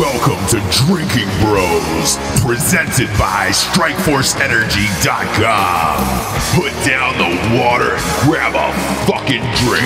Welcome to Drinking Bros, presented by StrikeForceEnergy.com. Put down the water and grab a fucking drink.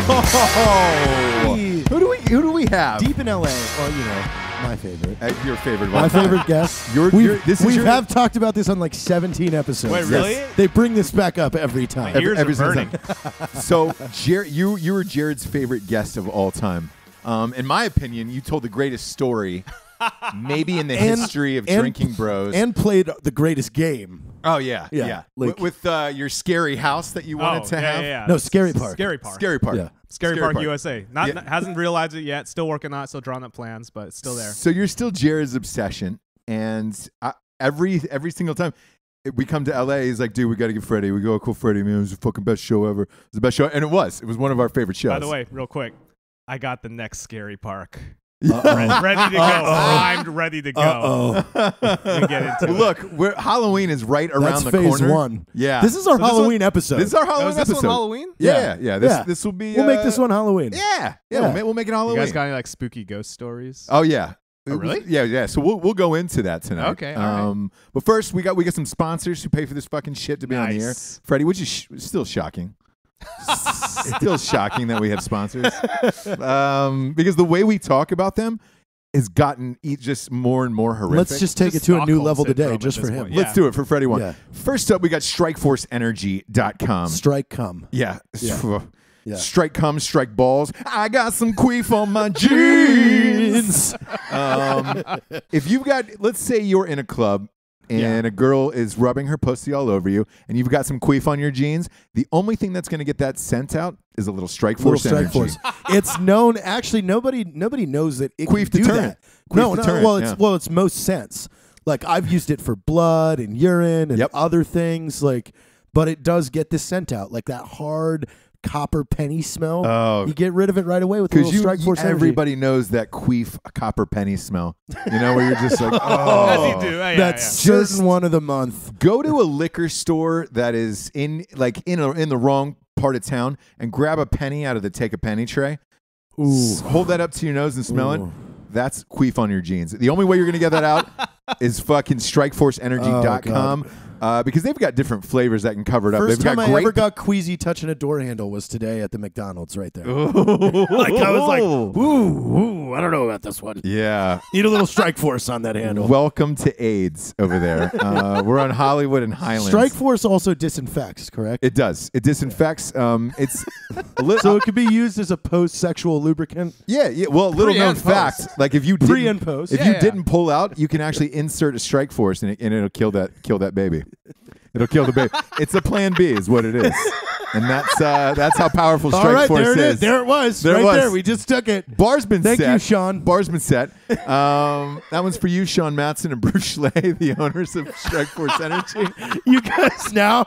Oh, who do we have? Deep in LA. Well, you know, my favorite. Your favorite My one. favorite guest. We have talked about this on like 17 episodes. Wait, really? Yes. They bring this back up every time. Every single burning. time. So, you were Jared's favorite guest of all time. In my opinion, you told the greatest story, maybe in the history of Drinking Bros, and played the greatest game. Oh yeah. Like, with your scary house that you wanted to have. Yeah. No, Scary Park. Scary Park. Scary Park. Yeah. Scary Park, USA. Not hasn't realized it yet. Still working on it. Still drawing up plans, but it's still there. So you're still Jared's obsession, and every single time we come to LA, he's like, "Dude, we got to get Freddy. We go, cool, Freddy, man. It was the fucking best show ever. It was the best show," and it was. It was one of our favorite shows. By the way, real quick, I got the next Scary Park. Ready to go. Primed, ready to go. We get into it. Look, Halloween is right around the phase corner. one. Yeah. This is our Halloween episode. This is our Halloween is this episode. one Halloween? Yeah. This will be. We'll make this one Halloween. Yeah. We'll make it Halloween. You guys got any like spooky ghost stories? Oh yeah. Oh, really? Yeah. So we'll go into that tonight. Okay. All right. But first, we got some sponsors who pay for this fucking shit to be on the air. Freddie, which is still shocking. Still shocking that we have sponsors. Because the way we talk about them has gotten just more and more horrific. Let's just take it to a new level today, just for him. Let's do it for Freddy Wong. Yeah. First up, we got StrikeForceEnergy.com. Strike come. Yeah. Yeah. Strike come, strike balls. I got some queef on my jeans. If you've got, let's say you're in a club and a girl is rubbing her pussy all over you, and you've got some queef on your jeans, the only thing that's going to get that scent out is a little Strike Force energy. It's known. Actually, nobody knows that it Queef can do deterrent. that. No. Well, it's most scents. Like I've used it for blood and urine and other things. But it does get the scent out, like that hard copper penny smell. Oh, you get rid of it right away with a little Strike Force energy. Everybody knows that queef copper penny smell. You know, where you're just like, oh, as you do. That's certain one of the month. Go to a liquor store that is in the wrong part of town and grab a penny out of the take a penny tray. Ooh. Hold that up to your nose and smell it. That's queef on your jeans. The only way you're going to get that out is fucking StrikeForceEnergy.com. Because they've got different flavors that can cover it up. First They've time got I ever got queasy touching a door handle was today at the McDonald's right there. I was like, ooh, I don't know about this one. Yeah. Need a little Strike Force on that handle. Welcome to AIDS over there. We're on Hollywood and Highlands. Strike Force also disinfects, correct? It does. It disinfects. It's a little, so it could be used as a post-sexual lubricant. Yeah. Well, little known fact, like if you pre and post, if you didn't pull out, you can actually insert a Strike Force and it'll kill that baby. It'll kill the baby. It's a plan B, is what it is, and that's how powerful Strike Force there it is. There it was. There it was. There. We just took it. Bar's been set. Thank you, Sean. Bar's been set. That one's for you, Sean Matson and Bruce Schley, the owners of Strike Force Energy. You guys now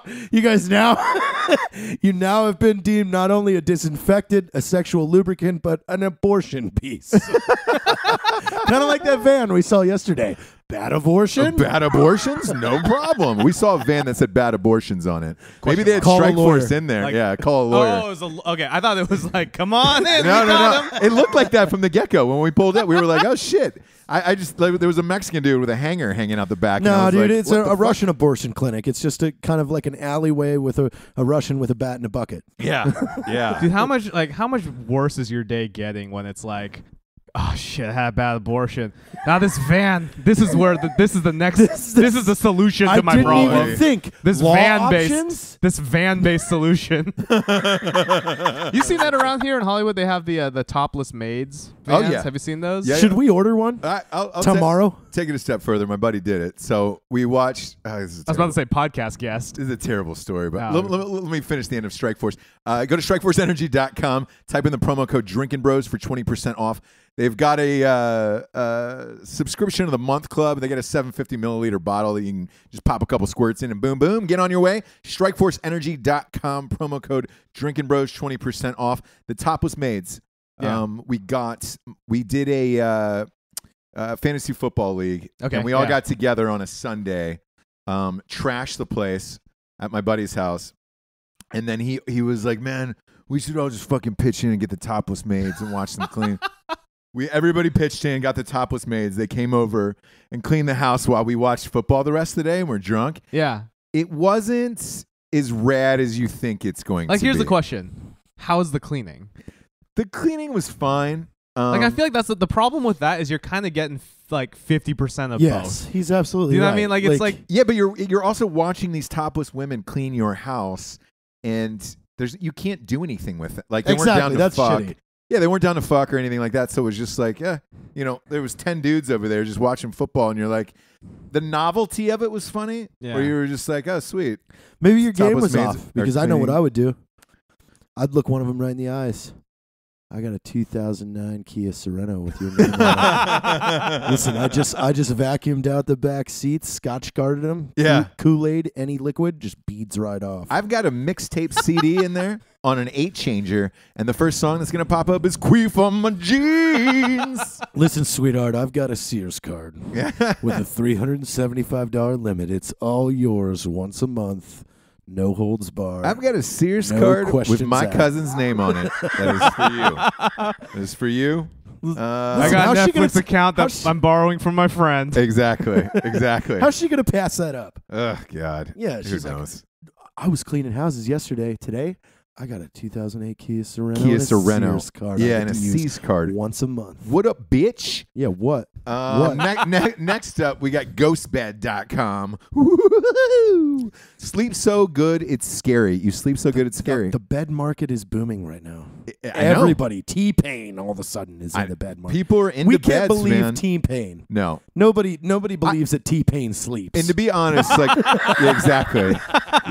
have been deemed not only a disinfectant, a sexual lubricant, but an abortion piece. Kind of like that van we saw yesterday. Bad abortion? Bad abortions? No problem. We saw a van that said bad abortions on it. Maybe they had Call Strike a lawyer. Force in there. Call a lawyer. Oh, it was okay. I thought it was like, come on in. No. It looked like that from the get-go. When we pulled up, we were like, oh, shit. I just, there was a Mexican dude with a hanger hanging out the back. No, dude, like, it's a Russian abortion clinic. It's just a kind of like an alleyway with a Russian with a bat and a bucket. Yeah. Dude, how much worse is your day getting when it's like, oh shit, I had a bad abortion. Now this van, this is the next, this is the solution to my problem. I didn't even think. This van-based solution. You seen that around here in Hollywood? They have the topless maids. Vans. Oh yeah, have you seen those? Should we order one I'll tomorrow? Take it a step further. My buddy did it, so we watched. I was about to say podcast guest. This is a terrible story, but let me finish the end of Strike Force. Go to StrikeForceEnergy.com. Type in the promo code Drinking Bros for 20% off. They've got a subscription of the month club. They get a 750 milliliter bottle that you can just pop a couple squirts in and boom, boom, get on your way. StrikeForceEnergy.com, promo code Drinking Bros, 20% off. The topless maids. Yeah. We did a fantasy football league, and we all got together on a Sunday, trashed the place at my buddy's house, and then he was like, man, we should all just fucking pitch in and get the topless maids and watch them clean. Everybody pitched in, got the topless maids. They came over and cleaned the house while we watched football the rest of the day and we're drunk. Yeah. It wasn't as rad as you think it's going to be. Like, here's the question. How's the cleaning? The cleaning was fine. Like, I feel like that's the problem with that is you're kind of getting like 50% of Yes, both. he's absolutely You know right. what I mean? Like, it's like yeah, but you're also watching these topless women clean your house, and you can't do anything with it. Like, they weren't down to that's fuck. shitty. Yeah, they weren't down to fuck or anything like that. So it was just like, yeah, there was 10 dudes over there just watching football, and you're like, the novelty of it was funny. Yeah. Where you were just like, oh, sweet. Maybe your game Topless was maids off are because I know what cleaning. I would do. I'd look one of them right in the eyes. I got a 2009 Kia Sorento with your name on it. Listen, I just vacuumed out the back seats, Scotch guarded them. Yeah. Kool-Aid, any liquid, just beads right off. I've got a mixtape CD in there on an 8-changer, and the first song that's going to pop up is Queef on My Jeans. Listen, sweetheart, I've got a Sears card with a $375 limit. It's all yours once a month. No holds barred. I've got a Sears No card with questions my asked. cousin's name on it. That is for you. That is for you. I got a how's she gonna Netflix account that I'm borrowing from my friend. Exactly. How's she going to pass that up? Oh, God. Yeah, Who she's like, knows? I was cleaning houses yesterday. Today, I got a 2008 Kia Sorento. Kia and a Sorento. Sears card. I Yeah, get and a to use Sears card. once a month. What up, bitch? Yeah, what? Next up, we got ghostbed.com. Woo-hoo-hoo-hoo. Sleep so good, it's scary. You sleep so good, it's scary. The bed market is booming right now. I know. Everybody, T-Pain, all of a sudden is in the bed market. People are into we beds, can't believe man. T-Pain. No. Nobody believes that T-Pain sleeps. And to be honest, like, yeah, exactly.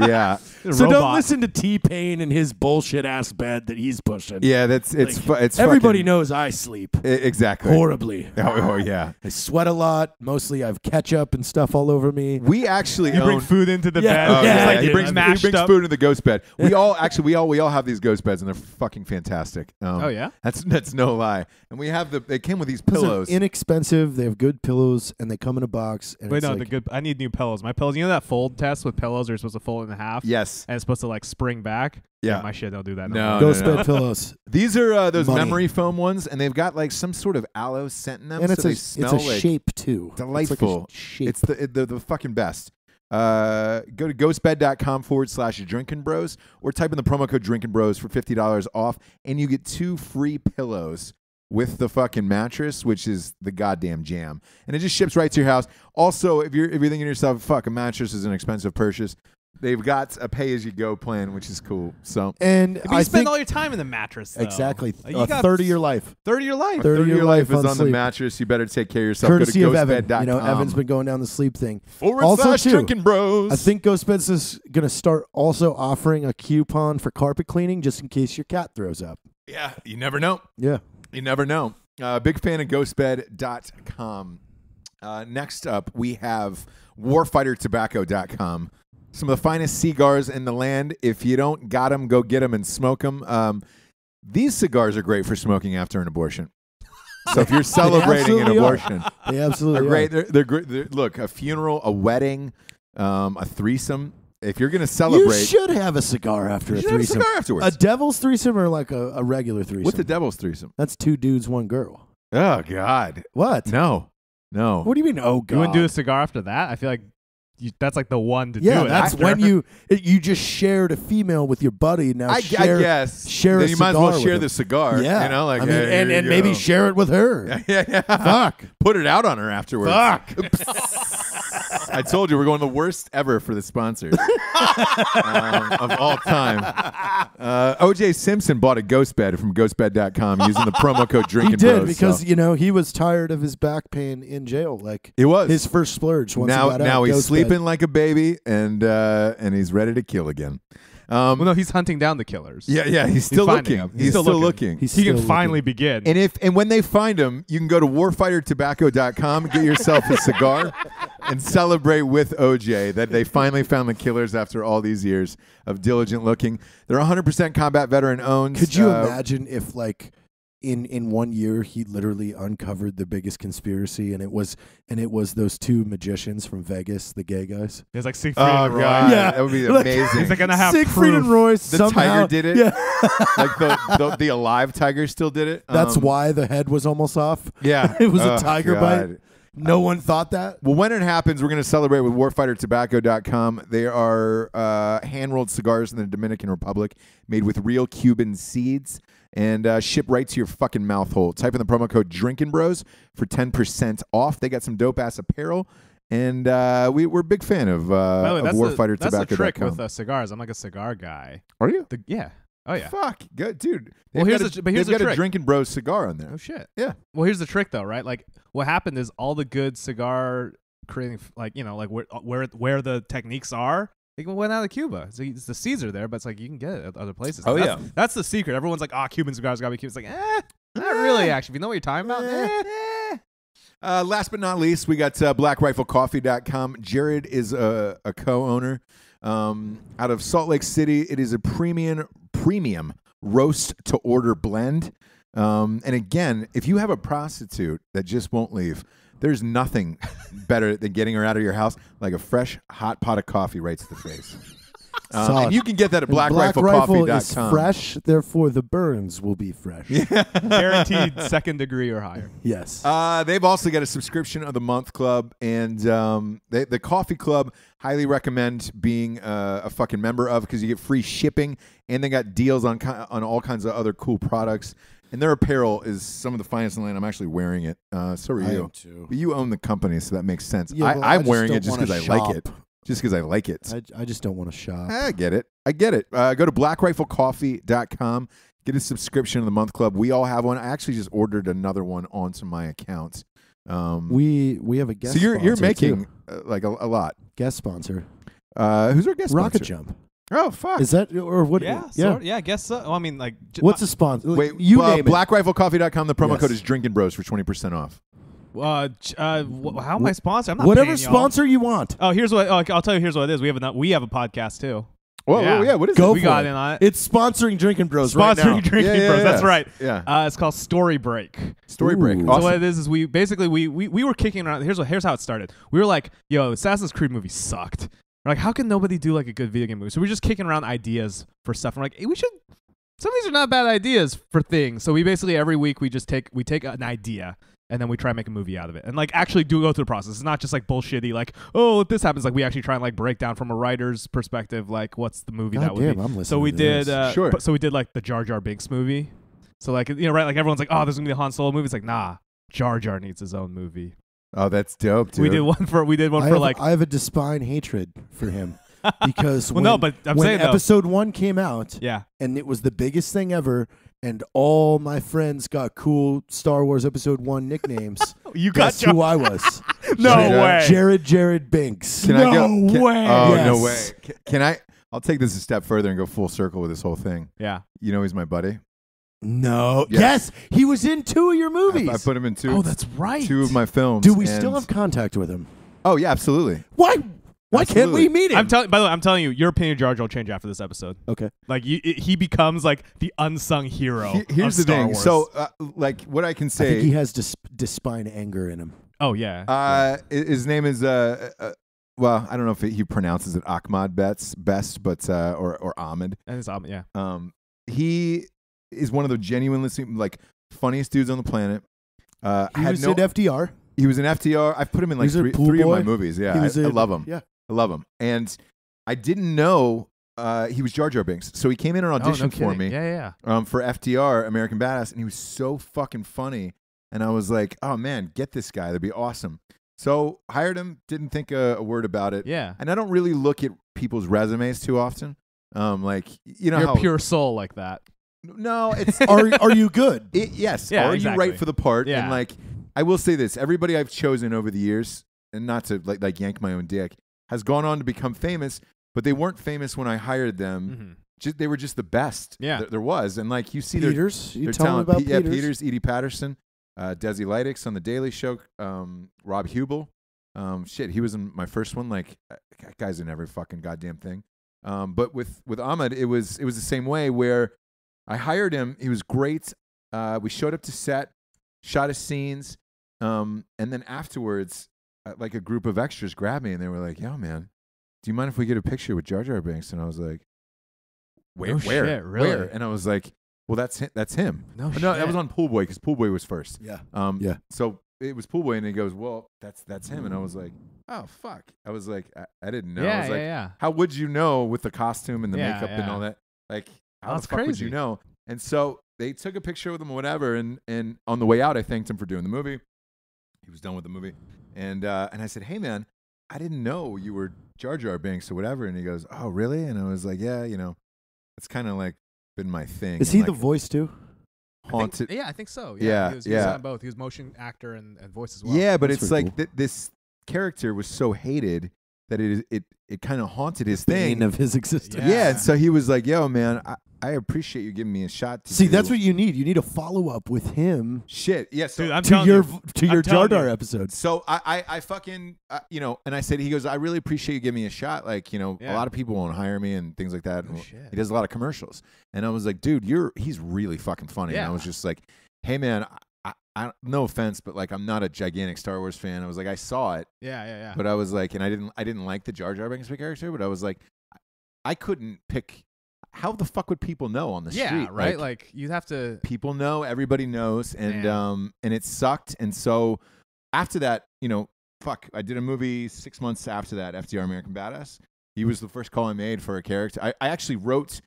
Yeah. so don't listen to T-Pain and his bullshit ass bed that he's pushing. Yeah, it's Everybody fucking, knows I sleep exactly. horribly. Oh, yeah. I sweat a lot. Mostly I have ketchup and stuff all over me. We actually You bring own food into the Yeah. bed. Oh, Just yeah, like I he do. brings He mashed brings up. food in the ghost bed. We all have these ghost beds, and they're fucking fantastic. Oh, yeah? That's no lie. And we have they came with these Those are pillows. inexpensive. They have good pillows and they come in a box. And Wait, it's no, like, I need new pillows. My pillows, you know that fold test with pillows are supposed to fold in half? Yes. And it's supposed to like spring back? Yeah. My shit don't do that. No, more. Ghost no. bed pillows. These are those Money. memory foam ones, and they've got like some sort of aloe scent in them, And so it's they a smell like shape too. delightful. It's like a shape. It's the fucking best. Go to ghostbed.com/Drinking Bros or type in the promo code Drinking Bros for $50 off, and you get 2 free pillows with the fucking mattress, which is the goddamn jam. And it just ships right to your house. Also, if you're thinking to yourself, fuck, a mattress is an expensive purchase, they've got a pay-as-you-go plan, which is cool. So and If you I spend think all your time in the mattress, though. exactly You a got third of your life. 30 of your life. 30 30 of your life is on the sleep. mattress. You better take care of yourself. Courtesy Go of to Evan. ghostbed.com. You know, Evan's been going down the sleep thing. / too, Drinking Bros. I think Ghost Beds is going to start also offering a coupon for carpet cleaning just in case your cat throws up. Yeah, you never know. Yeah. You never know. Big fan of ghostbed.com. Next up, we have warfightertobacco.com. Some of the finest cigars in the land. If you don't got them, go get them and smoke them. These cigars are great for smoking after an abortion. So if you're celebrating an absolutely are. abortion, They absolutely are great. are. They're great. Look, a funeral, a wedding, a threesome. If you're going to You celebrate, should have a cigar after you a should have a threesome. cigar afterwards. A devil's threesome or like a regular threesome? What's the devil's threesome? That's 2 dudes, 1 girl. Oh, God. What? No. What do you mean, oh, God? You wouldn't do a cigar after that? I feel like that's like the one to Yeah, do it. that's after. when you just shared a female with your buddy. Now I guess. share then a you might as well cigar share with the him. cigar. Yeah, You know, like, I mean, hey, and here you maybe go. share it with her. Yeah. Fuck. Put it out on her afterwards. Fuck. I told you we're going the worst ever for the sponsors of all time. O.J. Simpson bought a ghost bed from ghostbed.com using the promo code Drinking He did Bros, because so. he was tired of his back pain in jail. Like It was. his first splurge. Once he got now out, he's ghost sleeping bed. like a baby and he's ready to kill again. Well, no, he's hunting down the killers. Yeah, he's still finding looking. them. He's still looking. He's He still can looking. finally begin. And when they find him, you can go to warfightertobacco.com, get yourself a cigar, and celebrate with OJ that they finally found the killers after all these years of diligent looking. They're 100% combat veteran owned. Could you imagine if like in 1 year he literally uncovered the biggest conspiracy, and it was those two magicians from Vegas, the gay guys. It's like Siegfried Oh and Roy. god, Yeah. that would be Like, amazing. He's like gonna have Siegfried proof. and Roy the somehow tiger did it. Yeah. Like the alive tiger still did it. That's why the head was almost off. Yeah, It was a Oh, tiger God. bite. No one thought that. Well, when it happens, we're going to celebrate with warfightertobacco.com. They are hand-rolled cigars in the Dominican Republic made with real Cuban seeds and ship right to your fucking mouth hole. Type in the promo code Drinkin' Bros for 10% off. They got some dope-ass apparel, and we're a big fan of By the way, that's warfightertobacco.com. the trick with cigars. I'm like a cigar guy. Are you? Yeah. Oh yeah. Fuck, good dude. Well, They've here's got but here's they've the got trick. a Drinkin' Bros cigar on there. Oh shit. Yeah. Well, here's the trick though, right? Like what happened is all the good cigar creating, like like where the techniques are. They went out of Cuba. So the seeds are there, but it's like you can get it at other places. Oh, That's, that's the secret. Everyone's like, Cuban cigars gotta be Cuban. It's like, not really. Actually, if you know what you're talking about. Last but not least, we got blackriflecoffee.com. Jared is a co-owner out of Salt Lake City. It is a premium roast to order blend. And again, if you have a prostitute that just won't leave, there's nothing better than getting her out of your house like a fresh hot pot of coffee right to the face. And you can get that at blackriflecoffee.com. Black Rifle is fresh, therefore the burns will be fresh. Guaranteed second degree or higher. Yes. They've also got a subscription of the month club, and the coffee club, highly recommend being a fucking member of, because you get free shipping, and they got deals on all kinds of other cool products. And their apparel is some of the finest in the land. I'm actually wearing it. So are you. I am too. But you own the company, so that makes sense. Yeah, well, I'm just wearing don't it just wanna because I like it. shop. Just because I like it. I just don't want to shop. I get it. Go to blackriflecoffee.com. Get a subscription to the month club. We all have one. I actually just ordered another one onto my account. We have a guest. So you're sponsor, making too. like a lot. Guest sponsor. Who's our guest Rocket sponsor? Jump. Oh fuck. Is that or what? Yeah. I guess so. Well, I mean, like, What's the sponsor? Wait, you name it. blackriflecoffee.com. The promo Yes. code is Drinkin' Bros for 20% off. how am I sponsored? I'm not Whatever paying y'all. sponsor you want. Oh, here's what. I'll tell you. Here's what it is. We have a podcast too. Whoa, yeah. What is Go it? We for got it. in on it. It's sponsoring Drinkin' Bros right now. Sponsoring Drinking Bros. That's right. Yeah. It's called Story Break. Story Ooh. break. So So Awesome. what it is we basically we were kicking around. Here's how it started. We were like, yo, Assassin's Creed movie sucked. We're like, how can nobody do like a good video game movie? So we're just kicking around ideas for stuff. And we're like, hey, some of these are not bad ideas for things. So we basically every week we take an idea and then we try and make a movie out of it and like actually do go through the process. It's not just like bullshitty like, oh, if this happens, like we actually try and like break down from a writer's perspective like what's the movie that would damn, be. I'm listening So we to did this. Sure. So we did like the Jar Jar Binks movie. So like right, like everyone's like, oh, there's gonna be a Han Solo movie. It's like, nah, Jar Jar needs his own movie. Oh, that's dope, dude. We did one for I have a despine hatred for him because Well, no, but I'm when saying, though- episode 1 came out, Yeah. and it was the biggest thing ever, and all my friends got cool Star Wars Episode 1 nicknames. You got Guess who I was? No Jared- way. Jared Binks. Can I go? way. Oh, Yes. no way. Can I? I'll take this a step further and go full circle with this whole thing. Yeah. You know he's my buddy. No. Yes. Yes, he was in 2 of your movies. I put him in two. Oh, that's right. Two of my films. Do we and- still have contact with him? Oh yeah, absolutely. Why can't we Absolutely. meet him? By the way, I'm telling you, your opinion of Jar Jar will change after this episode. Okay. Like he becomes like the unsung hero. Here's of the Star thing. Wars. So, like, what I can I say. think he has despine anger in him. oh yeah. His name is well, I don't know if he pronounces it Ahmad best, but or Ahmed. And it's yeah. He is one of the genuinely like funniest dudes on the planet. He had was no. in FDR. He was in FDR. I've put him in like He's a three pool of my boy. movies. Yeah, He was I a- love him. Yeah. I love him. And I didn't know he was Jar Jar Binks. So he came in and Oh, no auditioned for kidding. me Yeah. for FDR, American Badass, and he was so fucking funny. And I was like, oh man, get this guy. That'd be awesome. So hired him, didn't think a word about it. Yeah. And I don't really look at people's resumes too often. Like, you know You're how a pure soul like that. No, it's Are you good? yes. Yeah, Are exactly. you right for the part? Yeah. And like, I will say this: everybody I've chosen over the years, and not to like yank my own dick, has gone on to become famous. But they weren't famous when I hired them. They were just the best. Yeah. there was, and like you see Peters. You their tell me talent. about Yeah, Peters. Peters, Edie Patterson, Desi Lydics on the Daily Show, Rob Hubel. Shit, he was in my first one. Like, that guy's in every fucking goddamn thing. But with Ahmed, it was the same way where I hired him. He was great. we showed up to set, shot his scenes, and then afterwards, like a group of extras grabbed me and they were like, "Yo, man, do you mind if we get a picture with Jar Jar Binks?" And I was like, "Where? Shit, really? Where?" And I was like, "Well, that's him." No shit. That was on Pool Boy because Pool Boy was first. Yeah. Yeah. So it was Pool Boy, and he goes, "Well, that's him." And I was like, "Oh fuck!" I was like, "I didn't know." I was like, yeah. "How would you know with the costume and the Yeah, makeup and yeah. all that? Like, how That's the fuck would crazy. you know?" And so they took a picture with him or whatever, and on the way out, I thanked him for doing the movie. He was done with the movie, and I said, "Hey man, I didn't know you were Jar Jar Binks or whatever." And he goes, "Oh really?" And I was like, "Yeah, it's kind of like been my thing." Is And, he like, the voice too? haunted? I think so. Yeah, He was yeah. on both. He was motion actor and voice as well. Yeah, but That's it's pretty like this character was so hated that it kind of haunted his Bane thing. of his existence. Yeah, and so he was like, "Yo, man, I appreciate you giving me a shot." To See, do that's what you need. You need a follow up with him shit. Yeah, so Dude, I'm to telling your you. to your I'm Jar telling Jar you. episode. So I fucking and I said, he goes, "I really appreciate you giving me a shot. Like, a Yeah. lot of people won't hire me and things like that." Oh, And shit. he does a lot of commercials, and I was like, "Dude, he's really fucking funny." And I Yeah. was just like, "Hey, man, I no offense, but like I'm not a gigantic Star Wars fan." I was like, I saw it, Yeah. but I was like, and I didn't like the Jar Jar Binks character, but I was like, I couldn't pick. How the fuck would people know on the Yeah, street? right. Like you'd have to. People know, everybody knows, and Man. and it sucked. And so after that, fuck, I did a movie 6 months after that, FDR American Badass. He was the first call I made for a character. I actually wrote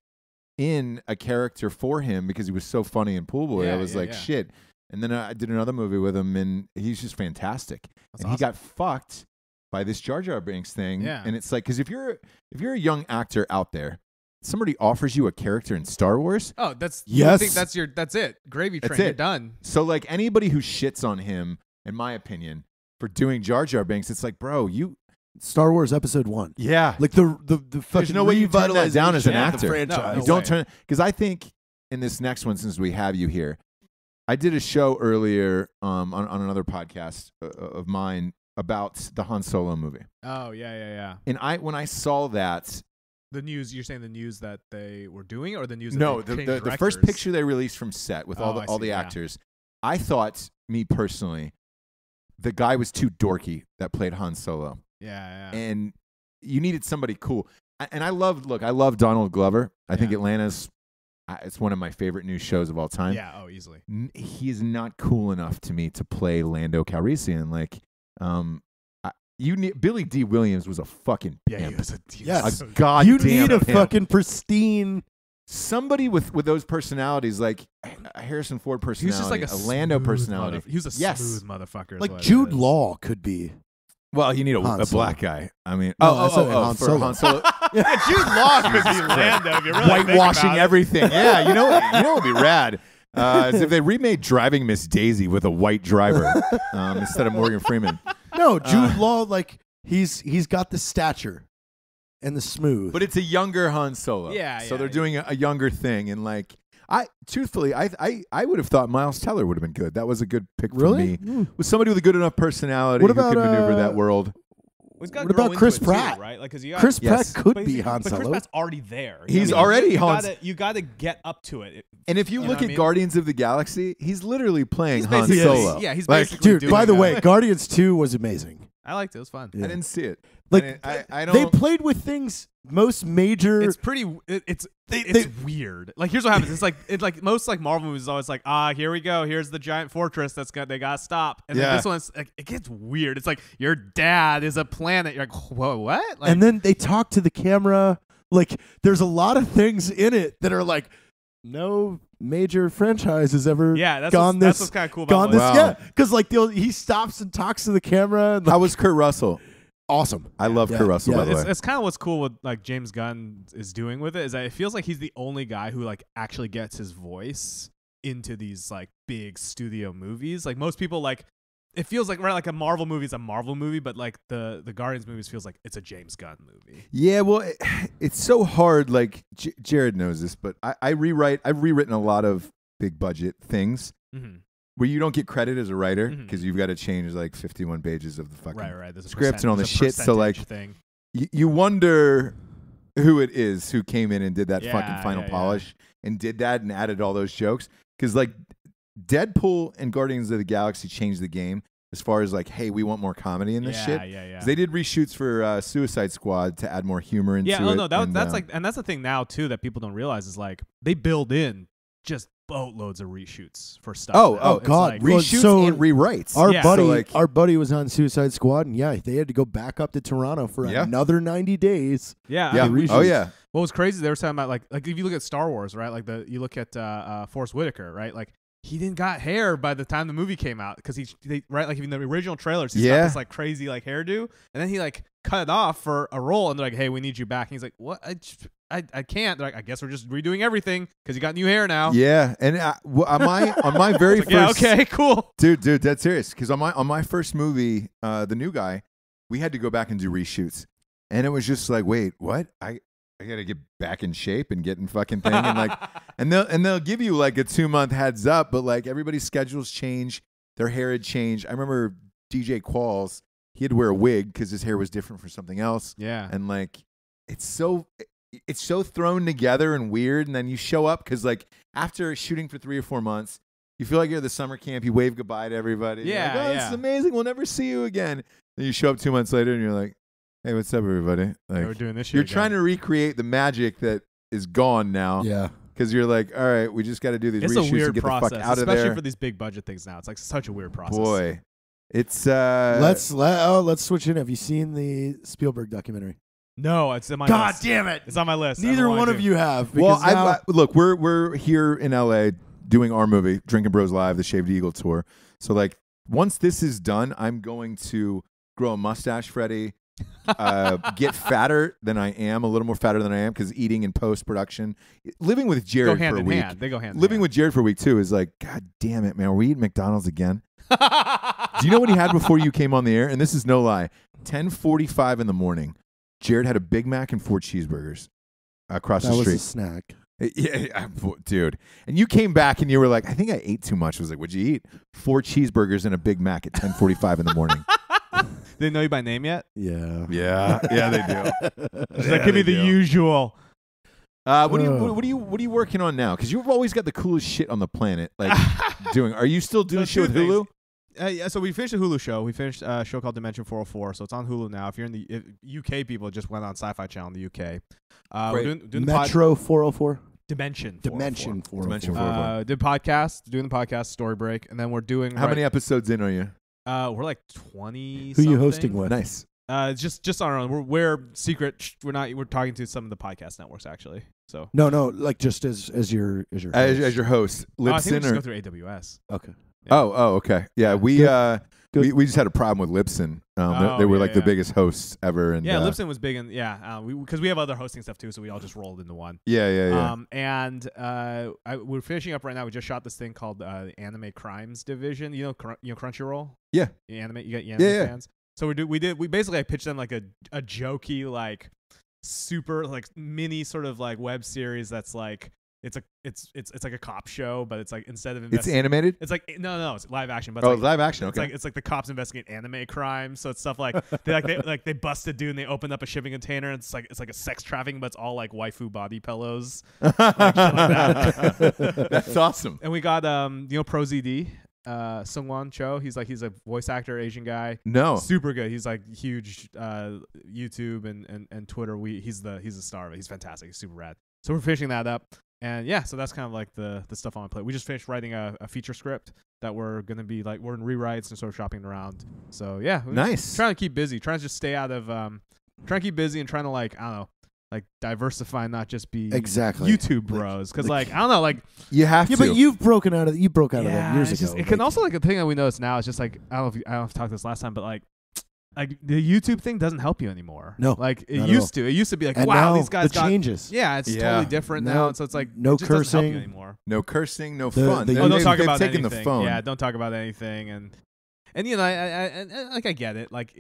in a character for him because he was so funny in Pool Boy. Yeah, I was yeah, like, yeah. shit. And then I did another movie with him, and he's just fantastic. That's and he awesome. got fucked by this Jar Jar Binks thing. Yeah. And it's like, because if you're a young actor out there, somebody offers you a character in Star Wars. Oh, that's Yes. You think that's it. Gravy train. That's You're it. done. So like anybody who shits on him, in my opinion, for doing Jar Jar Binks, it's like, bro, Star Wars Episode 1. yeah. Like the fucking no way you turn that down as an revitalization of actor. the franchise. You No don't way. turn, because I think in this next one, since we have you here, I did a show earlier on another podcast of mine about the Han Solo movie, Oh yeah. and when I saw that, The news. You're saying the news that they were doing, or the news? That no, they changed the first directors? picture they released from set with Oh, I all see, the yeah. actors, I thought, me personally, the guy was too dorky that played Han Solo, Yeah. and you needed somebody cool. And I love Donald Glover. I think Yeah. Atlanta's it's one of my favorite new shows of all time. Yeah. Oh, easily. He is not cool enough to me to play Lando Calrissian. Like, Billy D. Williams was a fucking Yeah. pimp. He was Yes. A goddamn You need a pimp. fucking pristine. Somebody with those personalities, like a Harrison Ford He personality, was just like a Lando smooth personality. He was a Yes. smooth motherfucker. is Like what it Jude is. Law could be. Well, you need Han a Solo. black guy. I mean, No, I said Han for Solo. Han Solo. Yeah, Jude Law could be Lando. If you really think Whitewashing about it. everything. Yeah, you know what would be rad? Is if they remade Driving Miss Daisy with a white driver instead of Morgan Freeman. No, Jude Law, like he's got the stature and the smooth. But it's a younger Han Solo. Yeah, So yeah, they're doing a younger thing, and like truthfully, I would have thought Miles Teller would have been good. That was a good pick for Really? me. With somebody with a good enough personality What who could about, maneuver that world. He's gotta What grow about into Chris it too, Pratt? right? Like, 'cause you got, Chris Yes. Pratt could but be he's- Han but Chris Solo. Pratt's already there. He's already you Han gotta, you gotta get up to it. And if you You look know at what I mean? Guardians of the Galaxy, he's literally playing He's Han basically- Solo. Yeah, he's Like, basically Dude, doing by the that. way, Guardians 2 was amazing. I liked it. It was fun. Yeah. I didn't see it. Like I don't. they played with things most major. It's pretty. It's weird. Like here's what happens. It's like most like Marvel movies is always like here we go. Here's the giant fortress they gotta stop. And Yeah. then this one's like it gets weird. It's like your dad is a planet. You're like whoa what? Like, and then they talk to the camera. Like there's a lot of things in it that are like no major franchise has ever yeah, that's gone that's this what's kind of cool gone about this Wow. yeah because like he stops and talks to the camera and like, How was Kurt Russell? awesome. I love Yeah. Kurt Russell, Yeah. by the way. It's kind of what's cool with like James Gunn is doing with it is that it feels like he's the only guy who like actually gets his voice into these like big studio movies. Like most people like it feels like like a Marvel movie is a Marvel movie, but like the Guardians movies feels like it's a James Gunn movie. Yeah, well, it's so hard. Like Jared knows this, but I've rewritten a lot of big budget things Mm-hmm. where you don't get credit as a writer Mhm. because you've got to change like 51 pages of the fucking Right. There's a script and all there's this a shit. So like, percentage thing. you wonder who it is who came in and did that Yeah, fucking final yeah. polish and did that and added all those jokes. Because like Deadpool and Guardians of the Galaxy changed the game as far as like, hey, we want more comedy in this shit. Yeah. 'Cause they did reshoots for Suicide Squad to add more humor into it. No, that's the thing now too that people don't realize is like they build in just boatloads of reshoots for stuff. Oh, It's God. like, Reshoots So and rewrites. Our buddy was on Suicide Squad, and they had to go back up to Toronto for another 90 days. yeah. Yeah. I mean, Oh yeah. what was crazy? They were talking about like if you look at Star Wars, right? Like you look at Forrest Whitaker, right? Like he didn't got hair by the time the movie came out because like in the original trailers he's got this like crazy like hairdo, and then he like cut it off for a role, and they're like, hey, we need you back, and he's like, what? I can't. They're like, I guess we're just redoing everything because you got new hair now. Yeah, and on my very like, first, yeah, okay, cool, dude, dead serious. Because on my first movie, The New Guy, we had to go back and do reshoots, and it was just like, wait, what? I gotta get back in shape and get in fucking thing, and like, and they'll give you like a 2-month heads up, but like everybody's schedules change, their hair had changed. I remember DJ Qualls, he had to wear a wig because his hair was different for something else. Yeah, and like it's so thrown together and weird, and then you show up because like after shooting for 3 or 4 months, you feel like you're at the summer camp, you wave goodbye to everybody. Yeah, you're like, this is amazing, we'll never see you again. Then you show up 2 months later and you're like, hey, what's up, everybody? Like, we're doing this shit you're again. trying to recreate the magic that is gone now. Yeah. Because you're like, all right, we just got to do these It's reshoots a weird and get process, the fuck out of especially there. for these big budget things now. It's like such a weird process. Boy, it's Let's switch in. Have you seen the Spielberg documentary? No, it's on my God list. damn it! It's on my list. Neither one of you have. well, because now- look, we're here in LA doing our movie, Drinking Bros Live, the Shaved Eagle tour. So like, once this is done, I'm going to grow a mustache, Freddie. Get fatter than I am, a little more fatter than I am, because eating in post-production, living with go Jared hand for a in week, hand. They go hand in living hand. with Jared for a week too is like, God damn it, man, are we eating McDonald's again? Do you know what he had before you came on the air? And this is no lie. 10:45 in the morning, Jared had a Big Mac and 4 cheeseburgers across that the was street. a snack. Yeah, dude. And you came back and you were like, I think I ate too much. I was like, what'd you eat? 4 cheeseburgers and a Big Mac at 10:45 in the morning. They know you by name yet? Yeah, they do. That could be the usual. What are you working on now? Because you've always got the coolest shit on the planet. Like doing. Are you still doing shit with Hulu? Yeah, so we finished a Hulu show. We finished a show called Dimension 404, so it's on Hulu now. If you're in the UK, people just went on Sci-Fi Channel in the UK. We're doing the Metro 404. Dimension 404. Dimension 404. Dimension 404. Doing the podcast, Story Break, and then we're doing. How many episodes in are you? We're like 20. Who are you hosting with? Nice. Just on our own. We're secret. We're talking to some of the podcast networks actually. So No, like just as your host. As your host, I think we Libsyn just or go through AWS. Okay. Oh, okay. Yeah, we Good. we just had a problem with Libsyn. They were like the biggest hosts ever. And yeah, Libsyn was big, and because we have other hosting stuff too, so we all just rolled into one. Yeah. We're finishing up right now. We just shot this thing called the Anime Crimes Division. You know Crunchyroll. Yeah. You got anime fans. So we basically pitched them like a jokey like super like mini sort of like web series that's like it's like a cop show, but it's like instead of It's animated. it's like no it's live action, but It's live action. Okay. it's like the cops investigate anime crimes. So it's stuff like they bust a dude and they open up a shipping container. And it's like a sex trafficking, but it's all like waifu body pillows. Like shit like that. That's awesome. And we got Pro ZD, Sungwon Cho. He's a voice actor, Asian guy. No. Super good. He's like huge YouTube and Twitter. He's the star of it. He's fantastic. He's super rad. So we're finishing that up. And yeah, so that's kind of like the stuff on my plate. We just finished writing a feature script that we're gonna be like we're in rewrites and sort of shopping around. So yeah, Nice. Trying to keep busy, trying to just stay out of trying to keep busy and trying to like I don't know, like diversify, not just be Exactly. YouTube bros. Because like I don't know, like You have to. But you broke out of that years it's ago. just, it can also like a thing that we notice now is just like I don't know if I talked this last time, but like the YouTube thing doesn't help you anymore. No, like it not used to. It used to be like, And wow, now these guys the got changes. Yeah, it's totally different now. And so it's like no it just doesn't help you cursing. anymore. No cursing, no The- fun. the- Don't talk they've about taken anything. the phone. Yeah, don't talk about anything. And you know, I get it. Like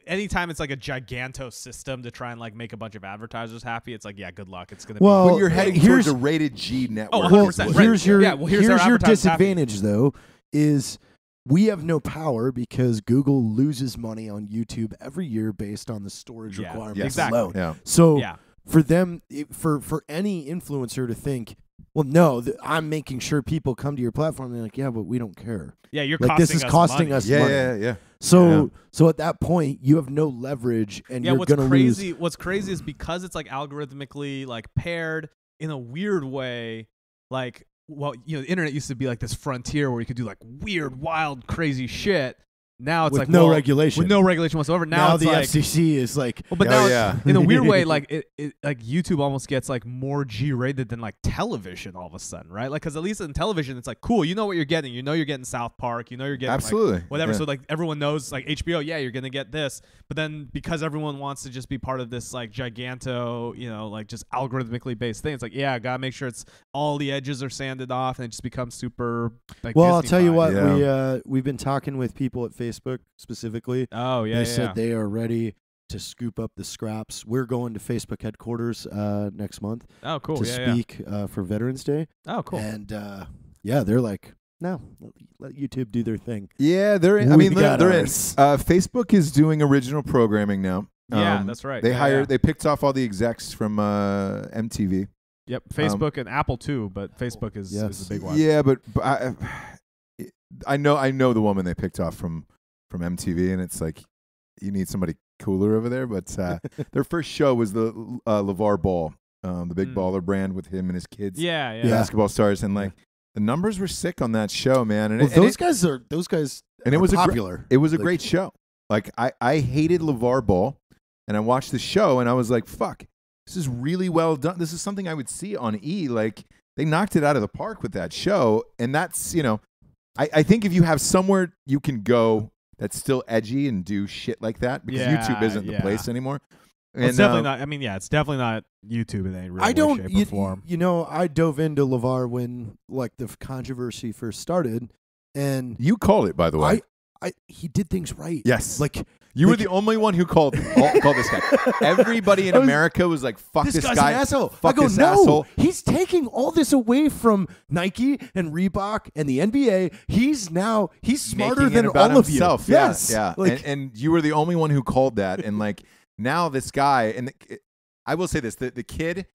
anytime it's like a giganto system to try and like make a bunch of advertisers happy, it's like yeah, good luck. It's gonna Well, When you're heading here's- towards a rated G network. Oh, Well, 100%. here's your Yeah, well, here's our your advertisers happy. disadvantage though is we have no power because Google loses money on YouTube every year based on the storage requirements Yes. Exactly. alone. Yeah. So Yeah. for them, for any influencer to think Well, no, I'm making sure people come to your platform. And they're like, yeah, but we don't care. Yeah, you're like costing this is us costing money. us Yeah, money. yeah. So at that point, you have no leverage, and you're gonna lose. What's crazy is because it's like algorithmically like paired in a weird way. Like, well, you know, the internet used to be like this frontier where you could do like weird, wild, crazy shit. Now it's With like no regulation. With no regulation whatsoever. Now it's the like, FCC is like, well, but now yeah. in a weird way, like it like YouTube almost gets like more G-rated than like television all of a sudden, right? Like, because at least in television, it's like cool. You know what you're getting. You know you're getting South Park. You know you're getting Absolutely. like, whatever. Yeah. So like everyone knows like HBO. Yeah, you're gonna get this. But then because everyone wants to just be part of this like giganto, you know, like just algorithmically based thing, it's like gotta make sure it's all the edges are sanded off and it just becomes super. Like, well, I'll tell you what, Yeah. we've been talking with people at Facebook specifically. Oh yeah, They said they are ready to scoop up the scraps. We're going to Facebook headquarters next month Oh cool. to Yeah, speak for Veterans Day. Oh cool. And they're like, no, let YouTube do their thing. Yeah, they're in. We got they're in. ours. Facebook is doing original programming now. Yeah, that's right. They Yeah, hired. yeah. They picked off all the execs from MTV. Yep, Facebook and Apple too, but Facebook is the big one. Yeah, but I know the woman they picked off from MTV, and it's like you need somebody cooler over there. But their first show was the LeVar Ball, the big baller brand with him and his kids. Yeah. Basketball stars, and like the numbers were sick on that show, man. And Those guys are and it was popular. It was a great show. Like I hated LeVar Ball, and I watched the show, and I was like, fuck, this is really well done. This is something I would see on E. Like they knocked it out of the park with that show, and that's I think if you have somewhere you can go that's still edgy and do shit like that, because YouTube isn't the place anymore. Well, it's definitely not. I mean, it's definitely not YouTube in any real way, shape, or form. You know, I dove into LeVar when like the controversy first started, and you called it, by the way. He did things right. Yes, like you were the only one who called this guy. Everybody in America was like, "Fuck this guy's guy, an asshole." Fuck I go, this no, asshole. He's taking all this away from Nike and Reebok and the NBA. He's smarter Making than it about all of himself. you. Yeah, Yes, yeah. Like, And you were the only one who called that. And like now, this guy I will say this: the kid,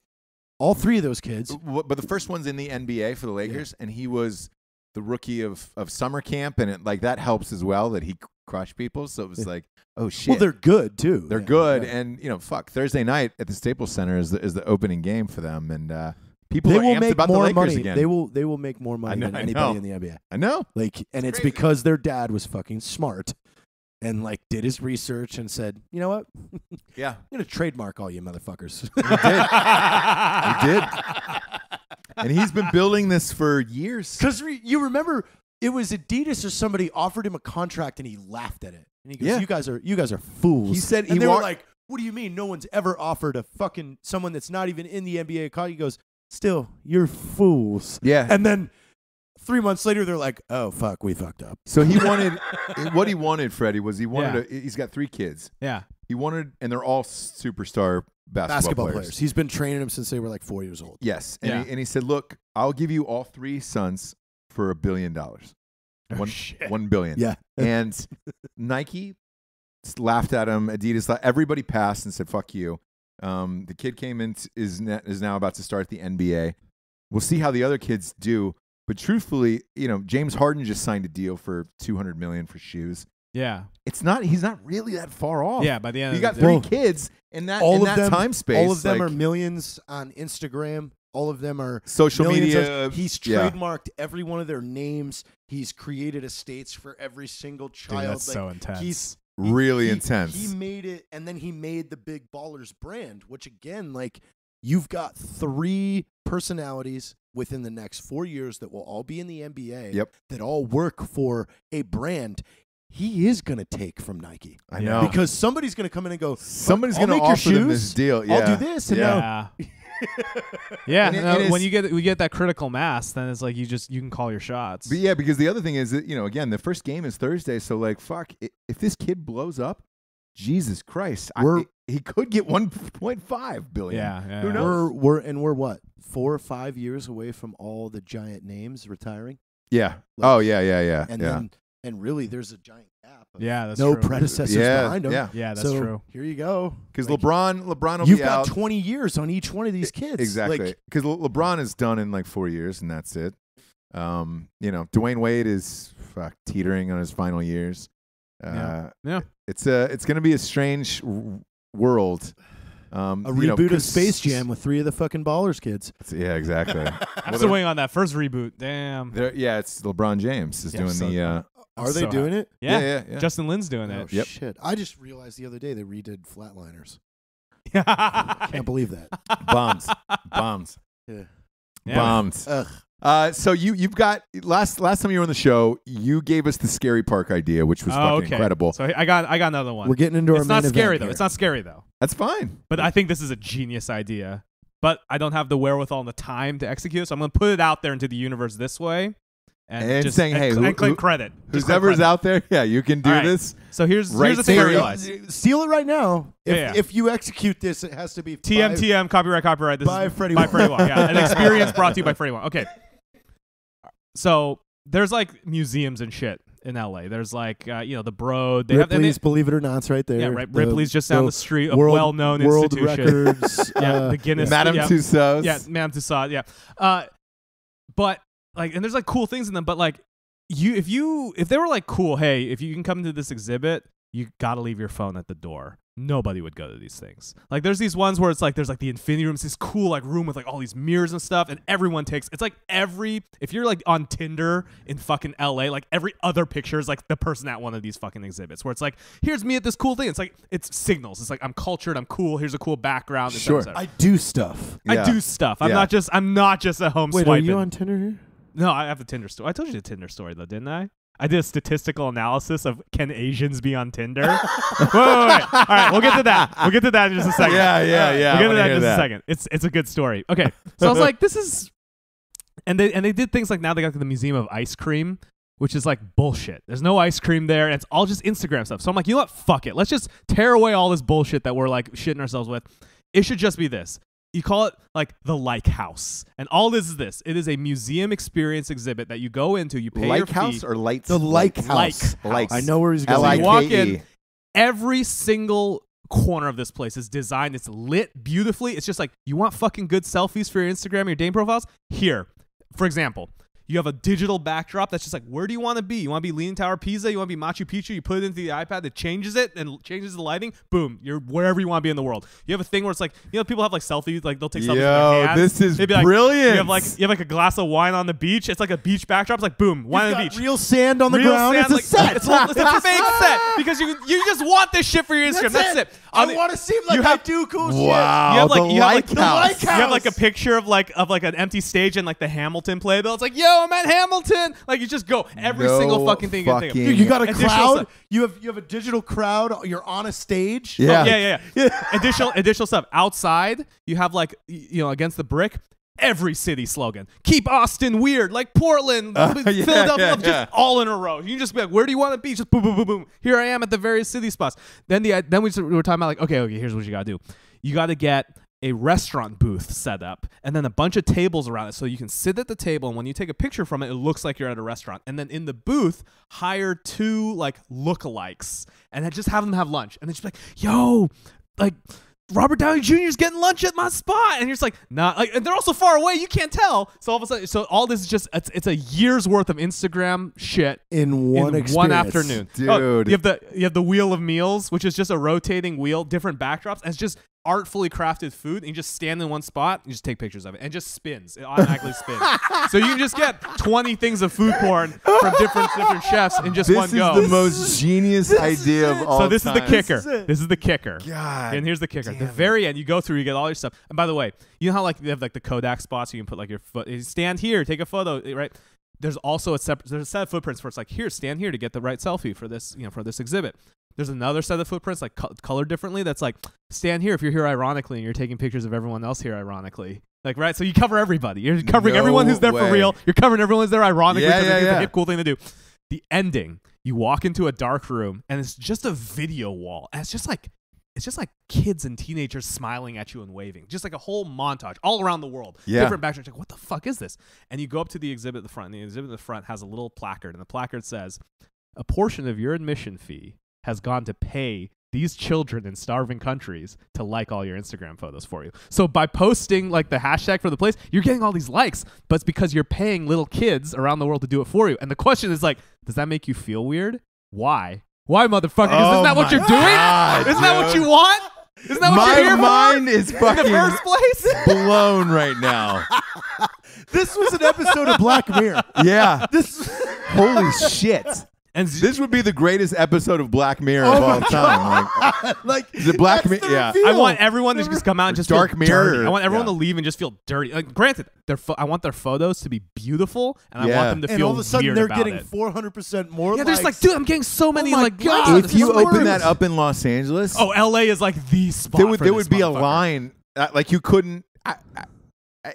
all three of those kids. but the first one's in the NBA for the Lakers, and he was the rookie of summer camp, and that helps as well that he crushed people. So it was like, oh shit. Well, they're good too. They're good, and fuck, Thursday night at the Staples Center is the opening game for them, and people They are will amped make about more the Lakers money. again. They will make more money than anybody in the NBA. I know. Like, and it's crazy. because their dad was fucking smart and like did his research and said, you know what? Yeah, I'm gonna trademark all you motherfuckers. he did. And he's been building this for years. Because you remember, it was Adidas or somebody offered him a contract and he laughed at it. And he goes, Yeah. "You guys are fools." He said and they were like, "What do you mean? No one's ever offered a fucking someone that's not even in the NBA a contract?" He goes, "Still, you're fools." Yeah. And then 3 months later, they're like, "Oh fuck, we fucked up." So he wanted what he wanted, Freddie, was he's got 3 kids. Yeah. He wanted, and they're all superstar basketball players. He's been training them since they were like 4 years old. Yes. And, Yeah. he said, look, I'll give you all 3 sons for $1 billion. $1 billion. Yeah. And Nike laughed at him. Adidas, everybody passed and said, fuck you. The kid came in, is now about to start the NBA. We'll see how the other kids do. But truthfully, James Harden just signed a deal for $200 million for shoes. Yeah. He's not really that far off. Yeah. By the end, You got of the 3 day. kids in that time space. All of them are millions on Instagram. All of them are social millions media. He's trademarked every one of their names. He's created estates for every single child. Dude, that's so intense. Really intense. He made it, and then he made the Big Ballers brand, which again, like, you've got 3 personalities within the next 4 years that will all be in the NBA. Yep. That all work for a brand. He is going to take from Nike. I know. Because somebody's going to come in and go, somebody's going to offer them this deal. Yeah. I'll do this. And Yeah. Yeah. And when you get that critical mass, then it's like you can call your shots. But yeah, because the other thing is that, again, the first game is Thursday. So like, fuck, if this kid blows up, Jesus Christ, he could get 1.5 billion. Yeah. Who knows? We're what, 4 or 5 years away from all the giant names retiring? Yeah. Like, Yeah. And yeah. then, and really, there's a giant gap Yeah, that's no true. predecessors behind him. Yeah, that's so true. Here you go. Because LeBron will You've be got out. 20 years on each one of these kids. Exactly. Because LeBron is done in like 4 years, and that's it. Dwayne Wade is teetering on his final years. Yeah. It's going to be a strange world. A reboot of Space Jam with 3 of the fucking Ballers kids. Yeah, exactly. I'm still waiting on that first reboot. Damn. It's LeBron James is doing the. Are they doing it? Yeah. Justin Lin's doing it. Oh, shit. I just realized the other day they redid Flatliners. Yeah. Can't believe that. Bombs. Yeah. Bombs. Ugh. So you've got last time you were on the show, you gave us the scary park idea, which was fucking incredible. So I got another one. We're getting into our It's main not scary event though. here. It's not scary though. That's fine. But I think this is a genius idea. But I don't have the wherewithal and the time to execute it, so I'm going to put it out there into the universe this way. And just saying, hey, claim credit. Whoever's out there, you can do this. So here's the Right thing I there. realized. Steal it right now. Yeah. If you execute this, it has to be TM, copyright. This by is Freddy by Wong. Freddy Wong. Yeah, an experience brought to you by Freddy Wong. Okay. So there's like museums and shit in LA. There's like the Broad. Ripley's, believe it or not, it's right there. Yeah, right. Ripley's just down the street, a well-known world institution. Records. Yeah, the Guinness. Madame Tussauds. Yeah, Madame Tussauds. Yeah. But like, and there's like cool things in them. But like, if they were like cool, hey, if you can come to this exhibit, you gotta leave your phone at the door. Nobody would go to these things. Like there's these ones where it's like there's like the infinity rooms, this cool like room with like all these mirrors and stuff, and everyone takes it's like if you're like on Tinder in fucking LA, like every other picture is like the person at one of these fucking exhibits where it's like, here's me at this cool thing. It's like it's signals. It's like I'm cultured, I'm cool, here's a cool background. Sure. I do stuff. I do stuff. I'm not just a home Wait, swiping. are you on Tinder here? No, I have the Tinder story. I told you the Tinder story though, didn't I? I did a statistical analysis of can Asians be on Tinder? wait. All right, we'll get to that. We'll get to that in just a second. Yeah. We'll get to that in just a second. It's a good story. Okay, so I was like, this is, and they did things like now they got the Museum of Ice Cream, which is like bullshit. There's no ice cream there, and it's all just Instagram stuff. So I'm like, you know what? Fuck it. Let's just tear away all this bullshit that we're like shitting ourselves with. It should just be this. You call it like the Like House, and all this is this. It is a museum experience exhibit that you go into. You pay your fee. House or lights? The Like House. Likes. I know where he's going. So you walk in. L-I-K-E. Every single corner of this place is designed. It's lit beautifully. It's just like, you want fucking good selfies for your Instagram, your dating profiles? Here, for example, you have a digital backdrop that's just like, where do you want to be? You want to be Leaning Tower of Pisa? You want to be Machu Picchu? You put it into the iPad, it changes it and changes the lighting. Boom, you're wherever you want to be in the world. You have a thing where it's like, people have like selfies, like they'll take selfies with their hands. This is They'd be like, brilliant. You have like a glass of wine on the beach. It's like a beach backdrop. It's like, boom, wine on the beach. Real sand on the Real ground. sand, It's a set. It's a fake set because you just want this shit for your Instagram. That's it. I want to seem like I do cool shit. Wow. You have like the Like House. You have like a picture of like an empty stage and like the Hamilton playbill. It's like, yo, I'm at Hamilton. Like you just go every single fucking thing you can think of. Dude, you got a Additional crowd. stuff. You have a digital crowd. You're on a stage. Yeah. Yeah. Additional stuff. Outside, you have like against the brick. Every city slogan. Keep Austin weird, like Portland, Philadelphia, just all in a row. You can just be like, where do you want to be? Just boom, boom, boom, boom. Here I am at the various city spots. Then we were talking about like, okay, here's what you got to do. You got to get a restaurant booth set up and then a bunch of tables around it so you can sit at the table, and when you take a picture from it, it looks like you're at a restaurant. And then in the booth, hire 2 like lookalikes and then just have them have lunch. And then just be like, yo, like Robert Downey Jr. is getting lunch at my spot, and you're just like, nah, like, and they're also far away, you can't tell. So all of a sudden, all this is just it's a year's worth of Instagram shit in one afternoon, dude. Oh, you have the wheel of meals, which is just a rotating wheel, different backdrops, and it's just artfully crafted food, and you just stand in one spot and just take pictures of it, and it just spins. It automatically spins. So you can just get 20 things of food porn from different chefs in just one go. This is the most genius idea of all time. So this is the kicker. This is the kicker. God. And here's the kicker. At the very end, you go through, you get all your stuff. And by the way, you know how like they have like the Kodak spots, you can put like your foot, you stand here, take a photo, right? There's also there's a set of footprints where it's like, here, stand here to get the right selfie for this, for this exhibit. There's another set of footprints like colored differently that's like, stand here if you're here ironically and you're taking pictures of everyone else here ironically. Like, right? So you cover everybody. You're covering everyone who's there for real. You're covering everyone who's there ironically because it's a hip, cool thing to do. The ending, you walk into a dark room and it's just a video wall. And it's just like kids and teenagers smiling at you and waving. Just like a whole montage all around the world. Yeah. Different backdrops. Like, what the fuck is this? And you go up to the exhibit at the front, and the exhibit at the front has a little placard, and the placard says, a portion of your admission fee has gone to pay these children in starving countries to like all your Instagram photos for you. So by posting like the hashtag for the place, you're getting all these likes, but it's because you're paying little kids around the world to do it for you. And the question is like, does that make you feel weird? Why? Why, motherfucker? Isn't that what you're doing? Isn't that what you want? Isn't that what you're here for? My mind is fucking in the first place? blown right now. This was an episode of Black Mirror. Yeah. This. Holy shit. And This would be the greatest episode of Black Mirror of all time. Like, Is it Black Mirror? Yeah. I want everyone to just come out and just Dark feel Mirror. dirty. I want everyone Yeah. to leave and just feel dirty. Like, granted, I want their photos to be beautiful, and I Yeah. want them to and feel all of a sudden weird they're about getting it. 400% more. Yeah, they're just like, likes. dude, I'm getting so many my like. God. God, If this you is open worse. that up in Los Angeles, Oh, LA is like the spot. there would for this be a motherfucker. line. Like you couldn't.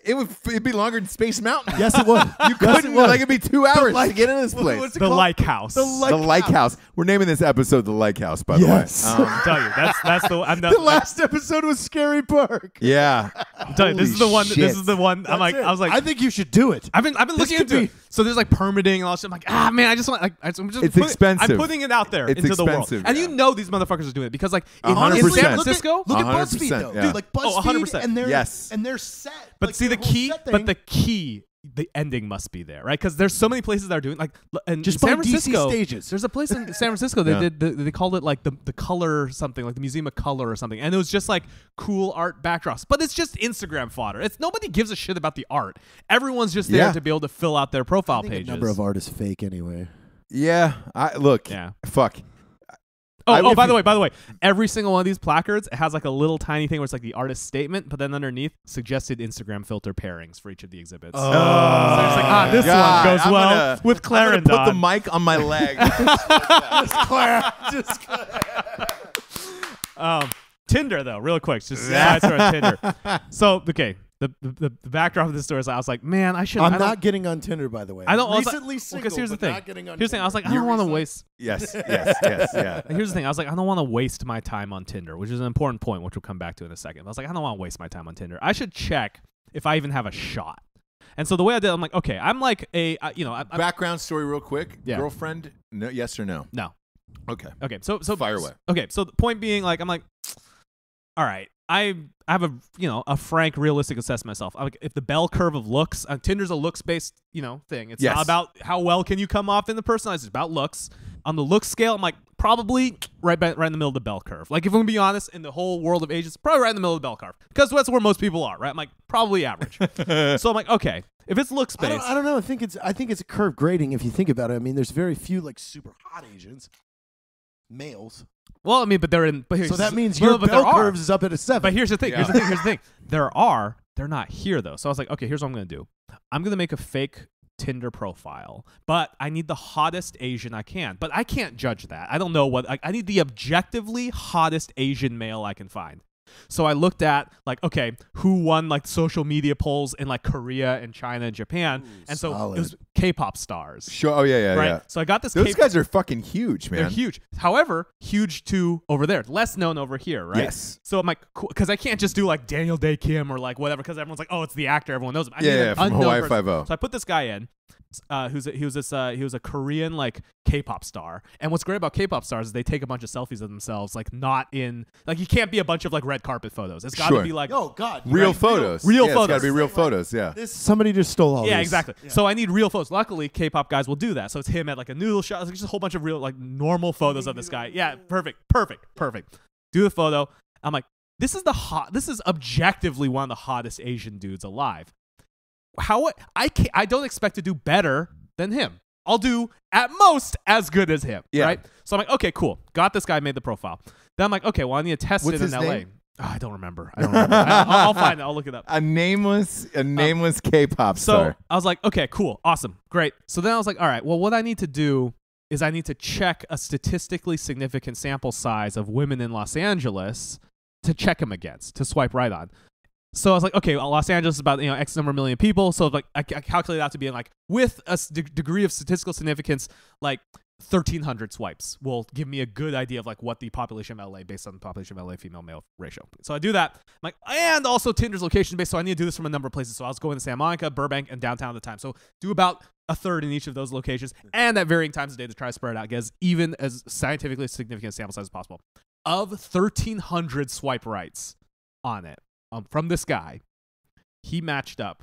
It'd be longer than Space Mountain. Yes, it was. You couldn't. Like it'd be 2 hours to get in this place. What's it The called? Like House. The The Lake House. We're naming this episode the Lake House, by the Yes. way. I'm telling you, that's the. I'm The last episode was Scary Park. Yeah. I'm telling you, this is the one. Holy This shit. is the one. I'm like, That's it. I was like, I think you should do it. I've been This looking could into be- it. So there's like permitting and all that shit. I'm like, man, I just want like I'm just It's putting- expensive. I'm putting it out there It's into the world. expensive, And yeah. you know these motherfuckers are doing it because like in 100%. San Francisco, Look at 100%, BuzzFeed though, yeah. dude. Like Oh, BuzzFeed 100%. and their Yes. and their set. but like see the their whole key, set but thing. the key, the ending must be there, right? Because there's so many places that are doing like and Just San buy DC Francisco stages. There's a place in San Francisco they Yeah. they called it like the color something, like the Museum of Color or something, and it was just like cool art backdrops, but it's just Instagram fodder. It's nobody gives a shit about the art. Everyone's just there Yeah. to be able to fill out their profile I think pages. a number of art is fake anyway. Yeah. Look. Yeah. Fuck. Oh, if by you- the way, every single one of these placards it has like a little tiny thing where it's like the artist statement, but then underneath suggested Instagram filter pairings for each of the exhibits. Oh. So it's like, this God, one goes I'm well gonna- with I'm gonna Clarendon. put the mic on my leg. Tinder though, real quick, just side story on Tinder. So okay, the backdrop of this story is I was like, man, I should. I'm not getting on Tinder, by the way. I don't. I was like- recently well, single, 'cause here's the but thing. not getting on Here's the thing. I was Tinder. like, I don't want to waste. Yes. Yeah. Here's the thing. I was like, I don't want to waste my time on Tinder, which is an important point, which we'll come back to in a second. I was like, I don't want to waste my time on Tinder. I should check if I even have a shot. And so the way I did, I'm like, okay, I'm like I'm Background story, real quick. Yeah. Girlfriend? No. Yes or no? no. Okay. Okay, so Fire away. Okay, so the point being, like, I'm like, all right, I have a frank, realistic assessment myself. I'm like, if the bell curve of looks, Tinder's a looks based thing. It's Yes. not about how well can you come off in the person. It's about looks. On the look scale, I'm like probably right in the middle of the bell curve. Like if I'm gonna be honest, in the whole world of ages, probably right in the middle of the bell curve because that's where most people are. Right? I'm like probably average. So I'm like, okay, if it's looks based, I don't know. I think it's a curve grading if you think about it. I mean, there's very few like super hot Asians, males. well, I mean, but they're in. But So that means no, your but bell there are. curves is up at a 7. But here's the thing. Yeah. Here's the thing. They're not here though. So I was like, okay, here's what I'm gonna do. I'm gonna make a fake Tinder profile, but I need the hottest Asian I can. But I can't judge that. I don't know what I need the objectively hottest Asian male I can find. So I looked at like, okay, who won like social media polls in like Korea and China and Japan, and so solid. it was K-pop stars. Sure. Oh yeah. Right. Yeah. So I got this. Those guys are fucking huge, man. They're huge. However, huge to over there, less known over here, right? Yes. So I'm like, because I can't just do like Daniel Day Kim or like whatever, because everyone's like, oh, it's the actor, everyone knows him. I need an From unknown Hawaii person. 5-0. So I put this guy in. He was a Korean like K-pop star, and what's great about K-pop stars is they take a bunch of selfies of themselves, like not in like you can't be a bunch of like red carpet photos. It's got to Sure. be like oh God, Real right, photos. Real It's got to photos. be real photos. Yeah. Somebody just stole all yeah, this. exactly. So I need real photos. Luckily, K-pop guys will do that. So it's him at like a noodle shot, like just a whole bunch of real like normal photos of this guy. Yeah, perfect. Do the photo. I'm like, this is objectively one of the hottest Asian dudes alive. I don't expect to do better than him. I'll do at most as good as him. Yeah. Right. So I'm like, okay, cool. Got this guy, made the profile. Then I'm like, okay, well I need to test What's it in his LA. name? Oh, I don't remember. I'll find it. I'll look it up. A nameless K-pop So star. I was like, okay, cool, awesome, great. So then I was like, all right, well, what I need to do is I need to check a statistically significant sample size of women in Los Angeles to check them against, to swipe right on. So I was like, okay, well, Los Angeles is about X number of million people. So like I calculated out to be like with a degree of statistical significance, like 1,300 swipes will give me a good idea of like what the population of LA based on the population of LA female male ratio. So I do that. I'm like, and also Tinder's location based. So I need to do this from a number of places. So I was going to Santa Monica, Burbank, and downtown at the time. So do about a third in each of those locations, and at varying times of day to try to spread it out, get as even as scientifically significant sample size as possible. Of 1,300 swipe rights on it from this guy, he matched up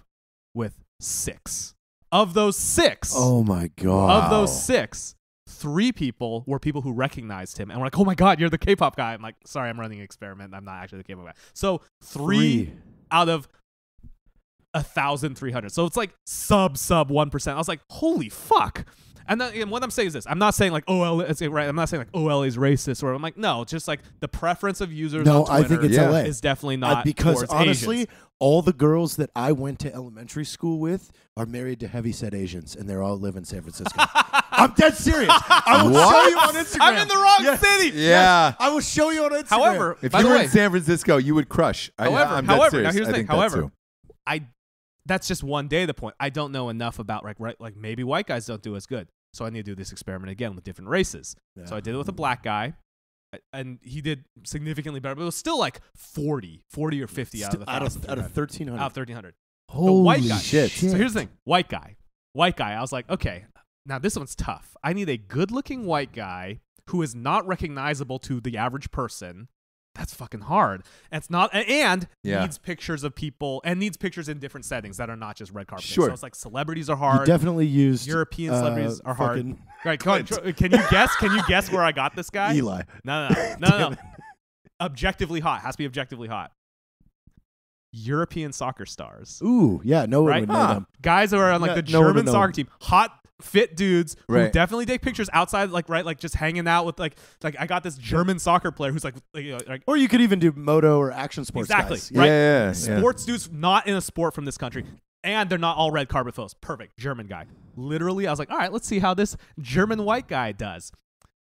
with 6. Of those 6, Oh my god! of those 6, 3 people were people who recognized him and were like, "Oh my god, you're the K-pop guy." I'm like, "Sorry, I'm running an experiment. I'm not actually the K-pop guy." So 3 out of 1,300. So it's like sub 1%. I was like, "Holy fuck!" And then and what I'm saying is this: I'm not saying like OL is right. I'm not saying like OL is racist, or I'm like, no, it's just like the preference of users. No, on Twitter I think it's LA. is definitely not because towards honestly, Asians. all the girls that I went to elementary school with are married to heavyset Asians, and they're all live in San Francisco. I'm dead serious. I will show you on Instagram. I'm in the wrong city. Yeah. I will show you on Instagram. However, If by you the were way, in San Francisco, you would crush. I'm dead however, serious. now here's the I thing. think that However, too. that's just one data point. I don't know enough about like maybe white guys don't do as good. So I need to do this experiment again with different races. Yeah. So I did it with a black guy, and he did significantly better. But it was still like 40 or 50 out of the out of 1,300. 1,300. Out of 1,300. Holy white guy. shit! So here's the thing. White guy. I was like, okay, now this one's tough. I need a good-looking white guy who is not recognizable to the average person. That's fucking hard. And it's not, and needs pictures of people, and needs pictures in different settings that are not just red carpet. Sure. So it's like celebrities are hard. You definitely used European celebrities are hard. fucking Right, come on, can you guess? Can you guess where I got this guy? Eli. No. Objectively hot. Has to be objectively hot. European soccer stars. Ooh, yeah, no one Right? would know them. Guys who are on like the no one would German know soccer them. team. Hot, fit dudes who Right. definitely take pictures outside, like just hanging out with like I got this German soccer player who's like Or you could even do moto or action sports exactly guys. right. Yeah. Sports dudes not in a sport from this country, and they're not all red carpet photos. Perfect German guy. Literally, I was like, all right, let's see how this German white guy does.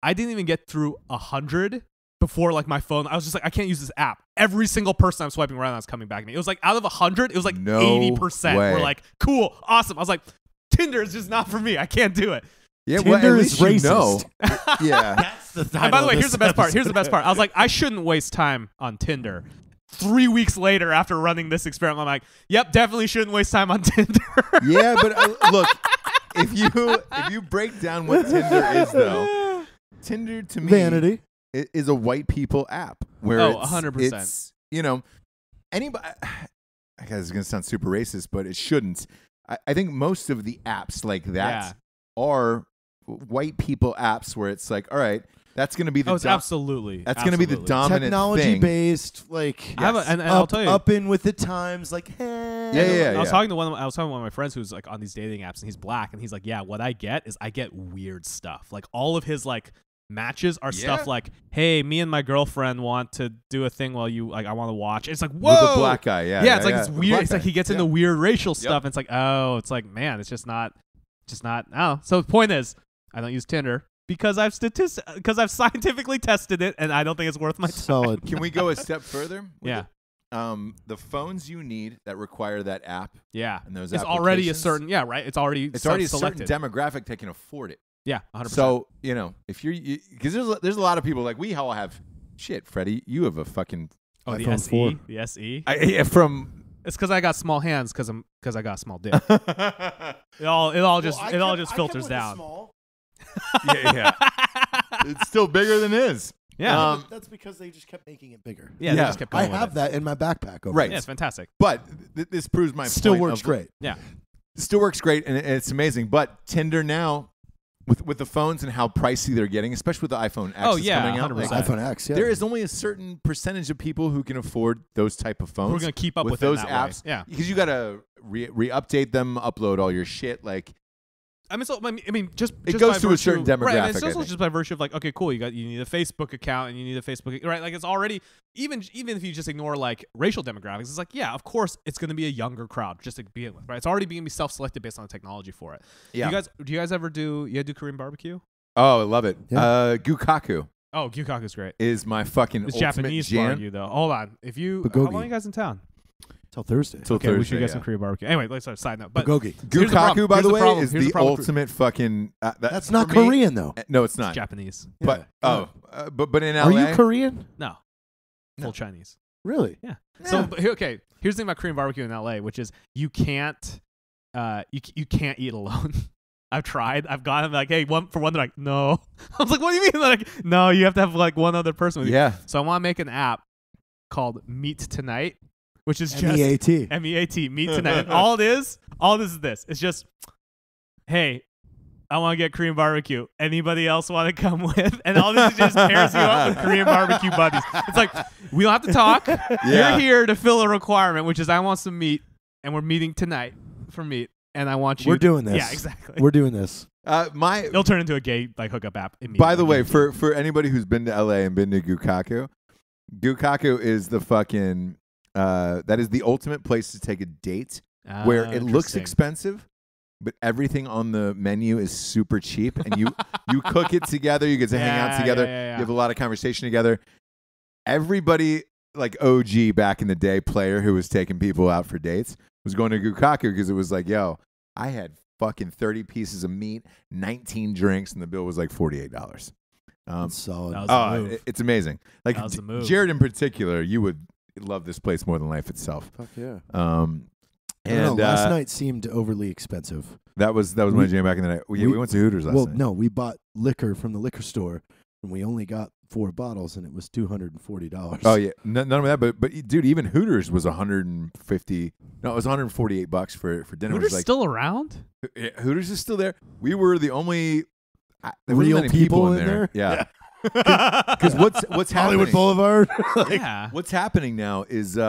I didn't even get through 100 before like my phone. I was just like, I can't use this app. Every single person I'm swiping right now is coming back to me. It was like out of 100, it was like No 80% way. were like, cool, awesome. I was like, Tinder is just not for me. I can't do it. Yeah, Tinder well, at is least you racist. know. Yeah. That's the title And by the way, of here's this the best part. episode. Here's the best part. I was like, I shouldn't waste time on Tinder. 3 weeks later, after running this experiment, I'm like, yep, definitely shouldn't waste time on Tinder. Yeah, but look, if you break down what Tinder is, though, Tinder to me Vanity. is a white people app where Oh, it's, 100%. it's, anybody. I guess it's gonna sound super racist, but it shouldn't. I think most of the apps like that are white people apps where it's like, all right, that's gonna be the it's absolutely. that's gonna be the dominant Technology thing. based, like I have and I'll tell you. up in with the times, like hey. Yeah. I was talking to one of my friends who's like on these dating apps, and he's black, and he's like, yeah, what I get is I get weird stuff. Like all of his like matches are stuff like, hey, me and my girlfriend want to do a thing while you like I want to watch. It's like, whoa, With a black guy, it's like it's with a weird. black It's like guy. he gets into weird racial stuff. And it's like, oh, it's like, man, it's just not. Oh, so the point is, I don't use Tinder because I've scientifically tested it, and I don't think it's worth my time. Solid. Can we go a step further? Yeah. The phones you need that require that app. Yeah, And those it's already a applications, certain It's already a certain selected. demographic that can afford it. Yeah, 100%. So if because there's a lot of people like we all have shit. Freddie, you have a fucking the iPhone SE, 4. the SE. from. It's because I got small hands because I got a small dick. It all just filters down. yeah. It's still bigger than his. Yeah. That's because they just kept making it bigger. Yeah, they Yeah. just kept I going with have it. that in my backpack. Over Right. there. Yeah, it's fantastic. But this proves my Still point works of- great. Yeah. It still works great, and it's amazing. But Tinder now, with the phones and how pricey they're getting, especially with the iPhone X coming out, 100%. iPhone X. Yeah. there is only a certain percentage of people who can afford those type of phones. We're gonna keep up with with those that apps. Way. Yeah. Because you gotta re-update them, upload all your shit. Like I mean, just It just goes by to a certain virtue- Right, and demographic, it's I also think. just by virtue of like, okay, cool, you need a Facebook account and you need a Facebook right. Like it's already even if you just ignore like racial demographics, it's like yeah, of course it's going to be a younger crowd just to begin with, right? It's already being self-selected based on the technology for it. Yeah. Do you guys ever do Korean barbecue? oh, I love it. Yeah. Gukaku Oh, Gyukaku's great. is my fucking It's ultimate Japanese jam. barbecue though. Hold on, how Bulgogi. long are you guys in town? Till Thursday. Till Okay, we Thursday, should get yeah. some Korean barbecue. Anyway, let's side note. But Bulgogi. Here's the problem. Gukaku, by Here's the the way, problem. is Here's the the problem. ultimate fucking. That's not for me- Korean though. No, it's not. Japanese. But but in LA, Are you Korean? No, full Chinese. Really? Yeah. Yeah. So okay, here's the thing about Korean barbecue in LA, which is you can't eat alone. I've tried. I've gotten like, hey, one for one. They're like, no. I was like, what do you mean? They're like, no, you have to have like one other person with you. Yeah. So I want to make an app called Meet Tonight, which is just MEAT. MEAT, Meet Tonight. And all this is this. It's just, hey, I want to get Korean barbecue. Anybody else want to come with? And all this just pairs you up with Korean barbecue buddies. It's like, we don't have to talk. You're here to fill a requirement, which is I want some meat, and we're meeting tonight for meat. And I want you. We're doing this. Yeah, exactly. We're doing this. It'll turn into a gay like hookup app immediately. By the way, for anybody who's been to LA and been to Gukaku is the fucking that is the ultimate place to take a date where it looks expensive, but everything on the menu is super cheap, and you cook it together. You get to hang out together. You have a lot of conversation together. Everybody, like OG back in the day, player who was taking people out for dates was going to Gukaku because it was like, yo, I had fucking 30 pieces of meat, 19 drinks, and the bill was like $48. Solid. That was the move. It's amazing. Like That was the move. Jared in particular, you would love this place more than life itself. Fuck yeah. And I don't know, last night seemed overly expensive. that was my jam back in the night. We went to Hooters last night. No, we bought liquor from the liquor store, and we only got 4 bottles, and it was $240. Oh yeah, none of that. But dude, even Hooters was $150. No, it was $148 for dinner. Hooters still around? Hooters is still there. We were the only there wasn't Real many people in there? Yeah. Because what's happening? Hollywood Boulevard. Yeah. What's happening now is I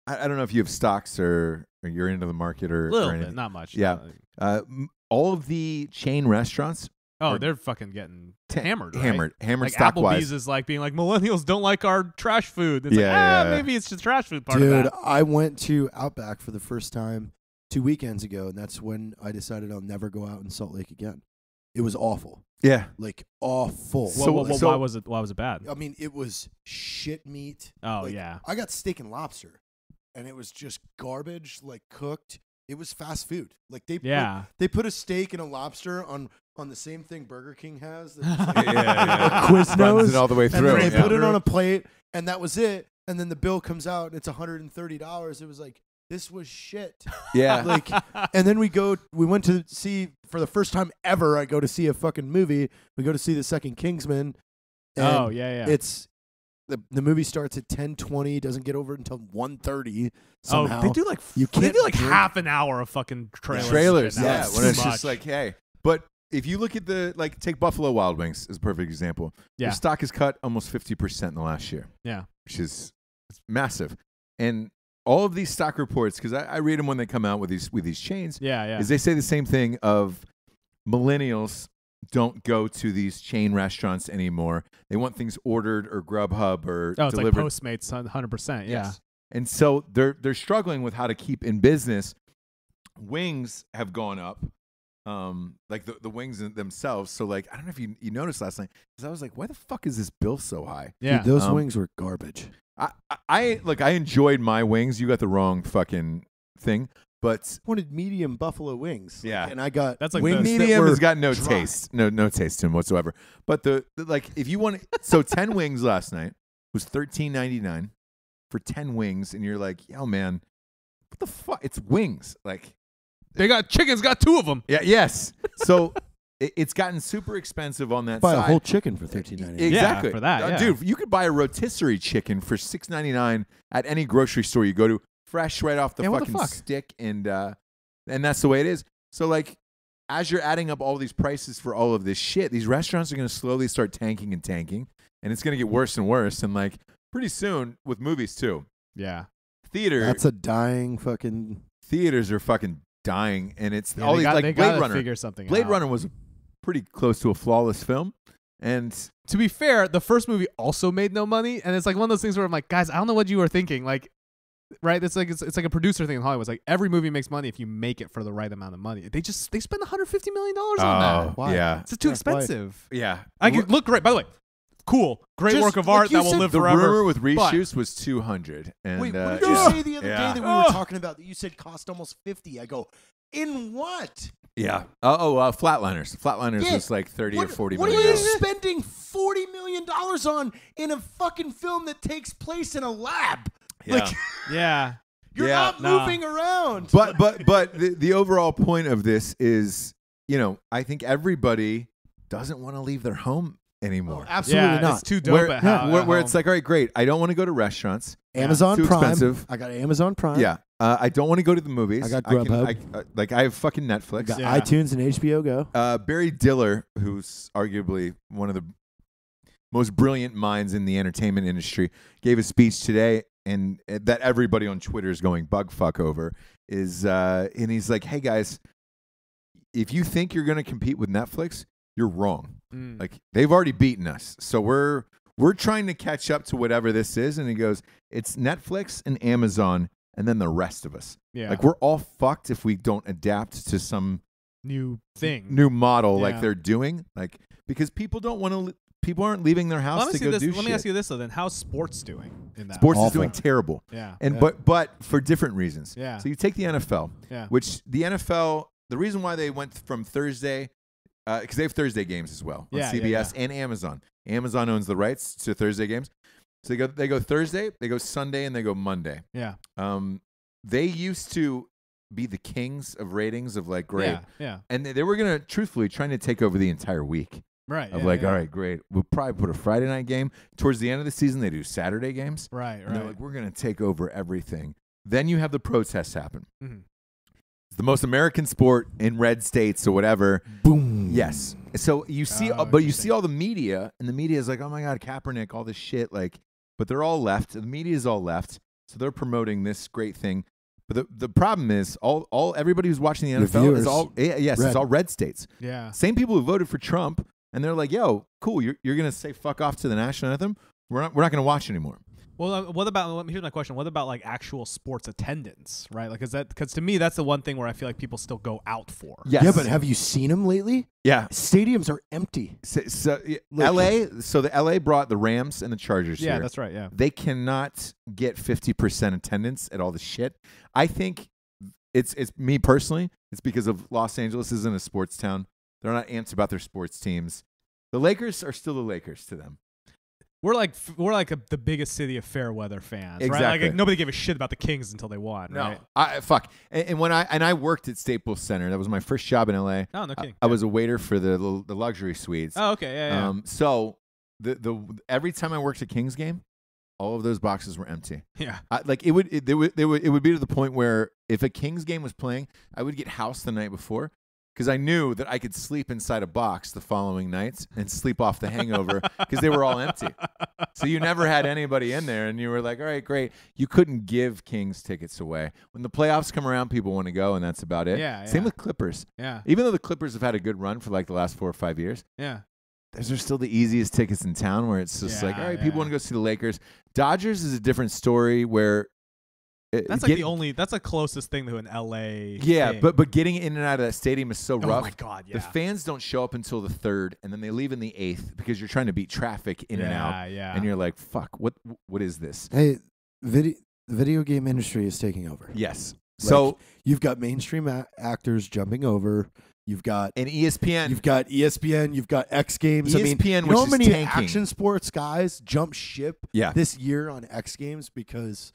don't know if you have stocks or you're into the market or A little anything. bit, not much. Yeah. All of the chain restaurants. Oh, they're fucking getting hammered. Right? Hammered like stock Applebee's wise. is like being like millennials don't like our trash food. It's Yeah, like, yeah. maybe it's just trash food part Dude, of that. I went to Outback for the first time 2 weekends ago, and that's when I decided I'll never go out in Salt Lake again. It was awful. Yeah. Like, awful. Why was it bad? I mean, it was shit meat. Oh, Like, yeah. I got steak and lobster, and it was just garbage, like cooked. It was fast food. Like they put a steak and a lobster on the same thing Burger King has. Quiznos. Runs it all the way through. And they put it on a plate, and that was it. And then the bill comes out, and it's $130. It was like, this was shit. Yeah. Like, and then we went to see, for the first time ever, I go to see a fucking movie. We go to see the second Kingsman. And it's the movie starts at 10:20, doesn't get over until 1:30 somehow. Oh, they do like half an hour of fucking trailers. Yeah, It's when too it's much. just like, hey. But if you look at take Buffalo Wild Wings as a perfect example. Yeah. Their stock has cut almost 50% in the last year. Yeah. Which is massive. And all of these stock reports, because I read them when they come out with these chains, is they say the same thing of millennials don't go to these chain restaurants anymore. They want things ordered or Grubhub or delivered. It's like Postmates, 100%. Yeah. Yes. And so they're struggling with how to keep in business. Wings have gone up, like the wings themselves. So like, I don't know if you noticed last night, because I was like, why the fuck is this bill so high? Yeah. Dude, those wings were garbage. I enjoyed my wings. You got the wrong fucking thing. But I wanted medium buffalo wings. Yeah. And I got That's like wings medium that has got no dry. taste. No taste to them whatsoever. But the if you want so 10 wings last night was $13.99 for 10 wings, and you're like, yo man, what the fuck? It's wings. Like They got chickens, got 2 of them. Yeah, yes. So it's gotten super expensive on that Buy side. a whole chicken for $13.99. Exactly. Yeah, for that, yeah. Dude, you could buy a rotisserie chicken for $6.99 at any grocery store you go to, fresh right off the fucking stick, and that's the way it is. So like, as you're adding up all these prices for all of this shit, these restaurants are going to slowly start tanking, and it's going to get worse and worse, and like pretty soon with movies too. Yeah. That's a dying fucking. Theaters are fucking dying, and it's Yeah, all they these got- like they Blade gotta Runner. figure something Blade out. Runner was pretty close to a flawless film, and To be fair, the first movie also made no money, and it's like one of those things where I'm like, guys, I don't know what you were thinking. Like, right? It's like a producer thing in Hollywood. It's like every movie makes money if you make it for the right amount of money. They spend $150 million on that. Why? yeah, It's too Yeah, why? expensive. yeah. I could look great. By the way, cool, great Just work of like art you that will said, live The forever. rumor with but- reshoots was 200. And, Wait, what did yeah. you say the other Yeah. day that we were talking about that you said cost almost 50? I go, in what? Yeah. Flatliners. Flatliners Yeah. was like 30 or 40 What are million you dollars. spending $40 million on in a fucking film that takes place in a lab? Yeah. Like, Yeah. you're Yeah, not moving around. But the overall point of this is I think everybody doesn't want to leave their home anymore. Absolutely not. It's too dope at Where home. it's like, all right, great. I don't want to go to restaurants. Amazon Too Prime. expensive. I got Amazon Prime. Yeah. I don't want to go to the movies. I got Grubhub. I have fucking Netflix. Got iTunes and HBO Go. Barry Diller, who's arguably one of the most brilliant minds in the entertainment industry, gave a speech today, and that everybody on Twitter is going bug fuck over. And he's like, hey guys, if you think you're going to compete with Netflix, you're wrong. Like they've already beaten us, so we're trying to catch up to whatever this is. And he goes, it's Netflix and Amazon, and then the rest of us. Yeah. Like we're all fucked if we don't adapt to some new thing, new model like they're doing. Like because people don't want to. People aren't leaving their house to go do shit. Let me ask you this though. Then, how's sports doing in that? Sports is doing terrible. Yeah. And but for different reasons. Yeah. So you take the NFL, which the NFL, the reason why they went from Thursday, because they have Thursday games as well on CBS and Amazon. Amazon owns the rights to Thursday games, so they go Thursday, they go Sunday, and they go Monday. Yeah. They used to be the kings of ratings of like great. Yeah. And they were gonna truthfully trying to take over the entire week. Right. Of all right, great. We'll probably put a Friday night game. Towards the end of the season, they do Saturday games. Right. And they're like, we're going to take over everything. Then you have the protests happen. Mm-hmm. It's the most American sport in red states or whatever. Boom. Yes. So you see, but you see all the media, and the media is like, oh my God, Kaepernick, all this shit. Like, but they're all left. The media is all left. So they're promoting this great thing. But the problem is, everybody who's watching the NFL is all it's all red states. Yeah. Same people who voted for Trump. And they're like, yo, cool, you're going to say fuck off to the national anthem? We're not going to watch anymore. Well, what about, here's my question. What about like actual sports attendance, right? Like, because to me, that's the one thing where I feel like people still go out for. Yes. Yeah, but have you seen them lately? Yeah. Stadiums are empty. So the LA brought the Rams and the Chargers here. Yeah, that's right, yeah. They cannot get 50% attendance at all the shit. I think it's me personally, it's because of Los Angeles isn't a sports town. They're not amped about their sports teams. The Lakers are still the Lakers to them. We're like the biggest city of fair weather fans, Exactly. right? Like nobody gave a shit about the Kings until they won, No, right? fuck. And when I worked at Staples Center, that was my first job in LA. Oh, no kidding. I was a waiter for the luxury suites. Oh, okay, yeah. So the every time I worked a Kings game, all of those boxes were empty. Yeah. It would be to the point where if a Kings game was playing, I would get housed the night before. Because I knew that I could sleep inside a box the following nights and sleep off the hangover because they were all empty. So you never had anybody in there, and you were like, all right, great. You couldn't give Kings tickets away. When the playoffs come around, people want to go, and that's about it. Yeah. Same with Clippers. Yeah. Even though the Clippers have had a good run for like the last 4 or 5 years, Yeah. those are still the easiest tickets in town where it's just like, all right, people want to go see the Lakers. Dodgers is a different story where that's like that's the closest thing to an LA. Yeah, thing. but getting in and out of that stadium is so rough. Oh my God, yeah. The fans don't show up until the 3rd, and then they leave in the 8th because you're trying to beat traffic in and out. Yeah. And you're like, fuck, what is this? Hey, the video game industry is taking over. Yes. Like, So you've got mainstream actors jumping over. You've got and ESPN. You've got ESPN. You've got X Games. ESPN, you know how which many is tanking. action sports guys jump ship this year on X Games because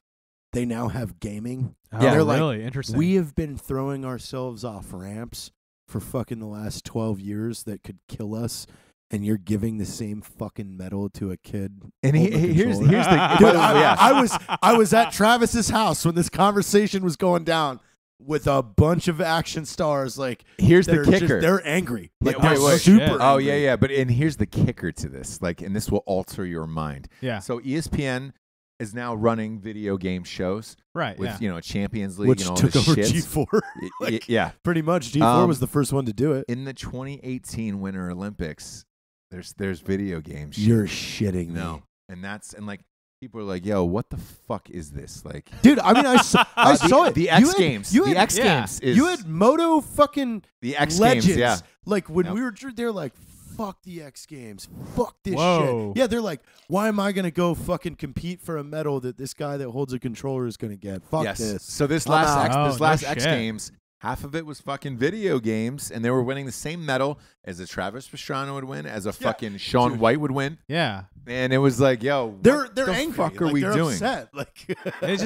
they now have gaming. Oh, they're really? like, Interesting. we have been throwing ourselves off ramps for fucking the last 12 years that could kill us, and you're giving the same fucking medal to a kid. And here's the Dude, I was at Travis's house when this conversation was going down with a bunch of action stars. Like, here's the kicker. They're angry. Like, Yeah, they're wait. super Shit. angry. Oh yeah. But here's the kicker to this. Like, and this will alter your mind. Yeah. So ESPN is now running video game shows Right. with Champions League Which and all took this over shit. G4. Like, Yeah. pretty much. G4 was the first one to do it. In the 2018 Winter Olympics, there's video games. You're shitting me. No. And like people are like, yo, what the fuck is this? Like, Dude, I mean, I saw it. The X Games. You The had, X Games is you had Moto fucking the X legends. Games, yeah. Like when Yep. we were, they're like, fuck the X Games. Fuck this Whoa. shit. Yeah, they're like, why am I going to go fucking compete for a medal that this guy that holds a controller is going to get? Fuck Yes. this. So this I'm last out. X, Oh, this last no X shit. Games half of it was fucking video games, and they were winning the same medal as a Travis Pastrana would win, as a fucking Shaun White would win. Yeah. And it was like, yo, They're what the angry. fuck are Like, we they're doing? Upset. Like It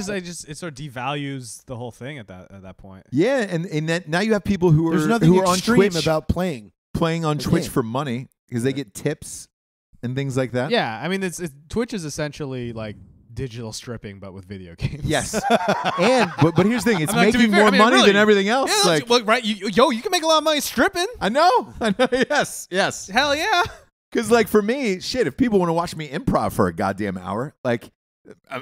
sort of devalues the whole thing at that point. Yeah, and that, now you have people who there's are nothing who are on extreme Twitch about playing. on the Twitch game. for money because they get tips and things like that. Yeah, I mean, Twitch is essentially like digital stripping, but with video games. Yes, and but here's the thing: it's I mean, to be making fair, more I mean, money really, than everything else. Yeah, like, look, right? You can make a lot of money stripping. I know. Yes. Hell yeah. Because like for me, shit, if people want to watch me improv for a goddamn hour, like,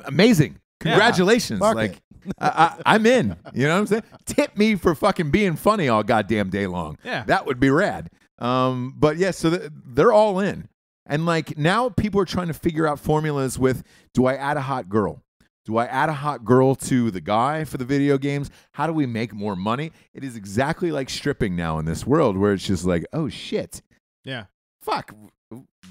amazing. Congratulations. Fuck Like, I'm in. You know what I'm saying? Tip me for fucking being funny all goddamn day long. Yeah. That would be rad. But yeah, so they're all in. And like now people are trying to figure out formulas with, do I add a hot girl? Do I add a hot girl to the guy for the video games? How do we make more money? It is exactly like stripping now in this world where it's just like, oh shit. Yeah. Fuck.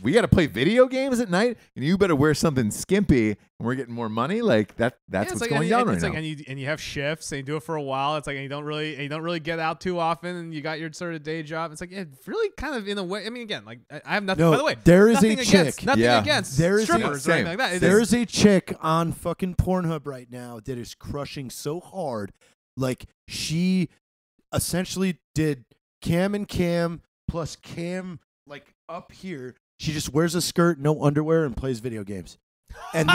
We got to play video games at night, and you better wear something skimpy, and we're getting more money. Like that's what's like, going down right now. And you have shifts, and you do it for a while. It's like, and you don't really get out too often, and you got your sort of day job. It's like, it's really kind of in a way. I mean, again, like I have nothing. No, by the way, there is nothing a against, chick. Nothing Yeah. against There is a- strippers or anything like that. It There is- is a chick on fucking Pornhub right now that is crushing so hard. Like, she essentially did cam and cam plus cam, like, up here. She just wears a skirt, no underwear, and plays video games. And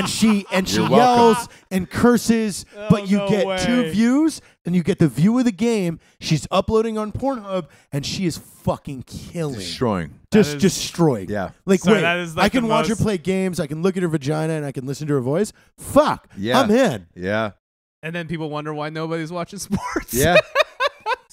she You're welcome. yells and curses, Oh, but you no get way. 2 views, and you get the view of the game. She's uploading on Pornhub, and she is fucking killing. Destroying. Just is- destroyed. Yeah. Like, Sorry, wait, that is, like, I can the watch her most- play games. I can look at her vagina, and I can listen to her voice. Fuck. Yeah. I'm in. Yeah. and then people wonder why nobody's watching sports. Yeah.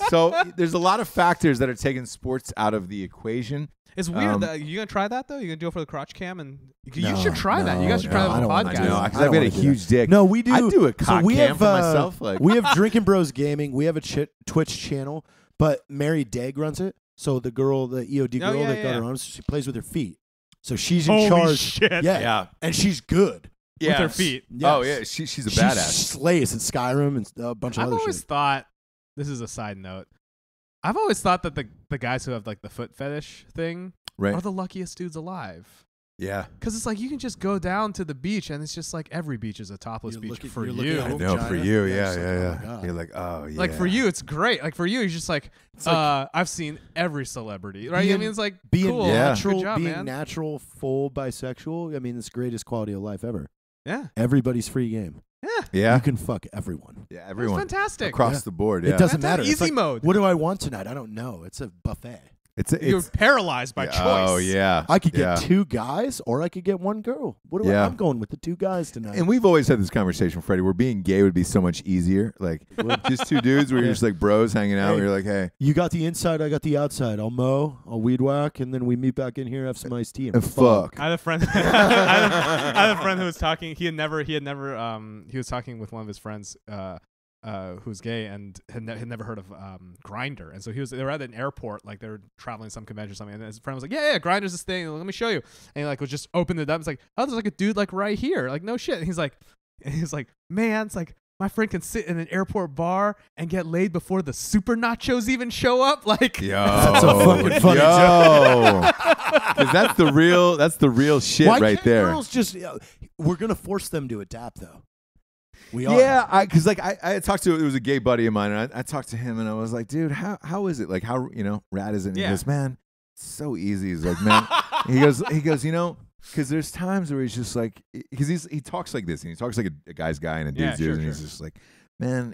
So there's a lot of factors that are taking sports out of the equation. It's weird. Um, That, you gonna try that though? You gonna do it for the crotch cam? And you No, should try that. You guys should try no, that I on the don't wanna podcast. do I know, that. because I I've don't got a wanna do huge dick. No, we do. I do a cock we cam have, for myself. Like, we have Drinking Bros Gaming. We have a Twitch channel, but Mary Dagg runs it. So the girl, the EOD girl yeah, that got yeah. her arms, she plays with her feet. So she's in Holy charge. shit. Yeah. And she's good. With her Yes. feet. Oh Yes. yeah, she's a She badass. slays in Skyrim and a bunch of I've other always shit. thought, this is a side note, I've always thought that the guys who have like the foot fetish thing Right. are the luckiest dudes alive. Yeah. Because it's like you can just go down to the beach and it's just like every beach is a topless You're beach looking- for you're looking you. at I it. know for Vagina? you. Yeah, Yeah, it's like, yeah, oh my yeah. God. You're like, oh yeah. Like for you, it's great. Like for you, you're just like, like I've seen every celebrity, right? I being- mean, it's like Being cool. Yeah. natural, Good job, being man. natural, full bisexual. I mean, it's the greatest quality of life ever. Yeah, Everybody's free game. yeah, Yeah. You can fuck everyone. Yeah. it's Everyone fantastic. across Yeah. the board. Yeah. It doesn't That's matter. an It's easy like, mode. What do I want tonight? I don't know. It's a buffet. You're paralyzed by choice. Oh yeah. I could get Yeah. 2 guys, or I could get 1 girl. What do Yeah. I'm going with the 2 guys tonight. And we've always had this conversation, Freddie, where being gay would be so much easier. Like just 2 dudes where you're just like bros hanging out. Hey. Where you're like, hey, You got the inside, I got the outside. I'll mow, I'll weed whack, and then we meet back in here, have some iced tea, and and fuck. I had a friend. I had a friend who was talking. He was talking with one of his friends, who's gay and had never heard of Grindr, and so they were at an airport, like they were traveling to some convention or something, and his friend was like, yeah, Grindr's this thing. Let me show you. And he like was just opened it up. It's like, oh, there's like a dude like right here. Like no shit. And he's like, man, it's like. My friend can sit in an airport bar and get laid before the super nachos even show up. Like, Yo, That's a fucking funny yo. 'Cause that's the real shit Why right can't there. girls just? We're gonna force them to adapt, though. We are. Yeah, because like I talked to, it was a gay buddy of mine, and I talked to him, and I was like, dude, how is it? Like, how rad is it? And Yeah. he goes, man, it's so easy. He's like, man, he goes, because there's times where he's just like, because he talks like this, and he talks like a guy's guy and a dude's dude, and he's just like, man,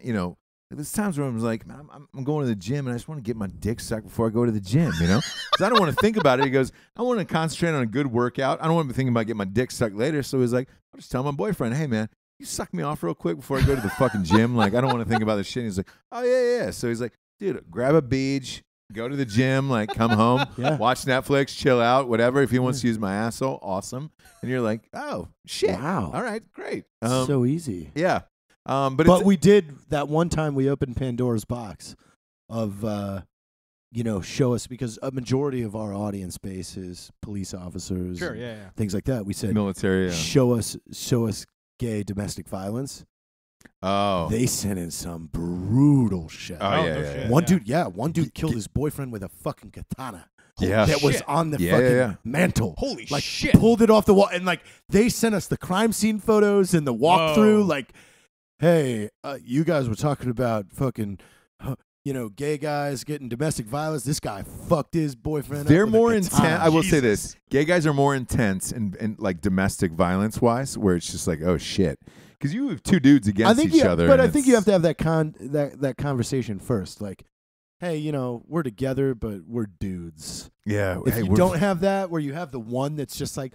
there's times where I'm like, man, I'm going to the gym, and I just want to get my dick sucked before I go to the gym, because I don't want to think about it. He goes, I want to concentrate on a good workout. I don't want to be thinking about getting my dick sucked later. So he's like, I'll just tell my boyfriend, hey man, you suck me off real quick before I go to the fucking gym. Like, I don't want to think about this shit. And he's like, oh yeah. So he's like, dude, grab a beach, go to the gym, like come home, Yeah. watch Netflix, chill out, whatever. If he wants to use my asshole, awesome. And you're like, oh shit, Wow. all right, great. So easy. Yeah, but But we did that one time. We opened Pandora's box of show us, because a majority of our audience base is police officers, sure, and yeah. things like that. We said, military. Yeah. show us gay domestic violence, Oh. They sent in some brutal shit. Oh, yeah, no yeah, shit. yeah. One dude killed his boyfriend with a fucking katana. Yeah. That was Shit. on the Yeah, fucking yeah. mantle. Holy like, shit. Pulled it off the wall. And, like, they sent us the crime scene photos and the walkthrough. Whoa. Like, hey, you guys were talking about fucking, gay guys getting domestic violence. This guy fucked his boyfriend They're up with a more katana. intense. I will say this: Jesus. gay guys are more intense in like domestic violence wise, where it's just like, oh shit, because you have two dudes against each other. But and I think you have it's- to have that conversation first. Like, hey, we're together, but we're dudes. Yeah. If hey, you we're- don't have that, where you have the one that's just like,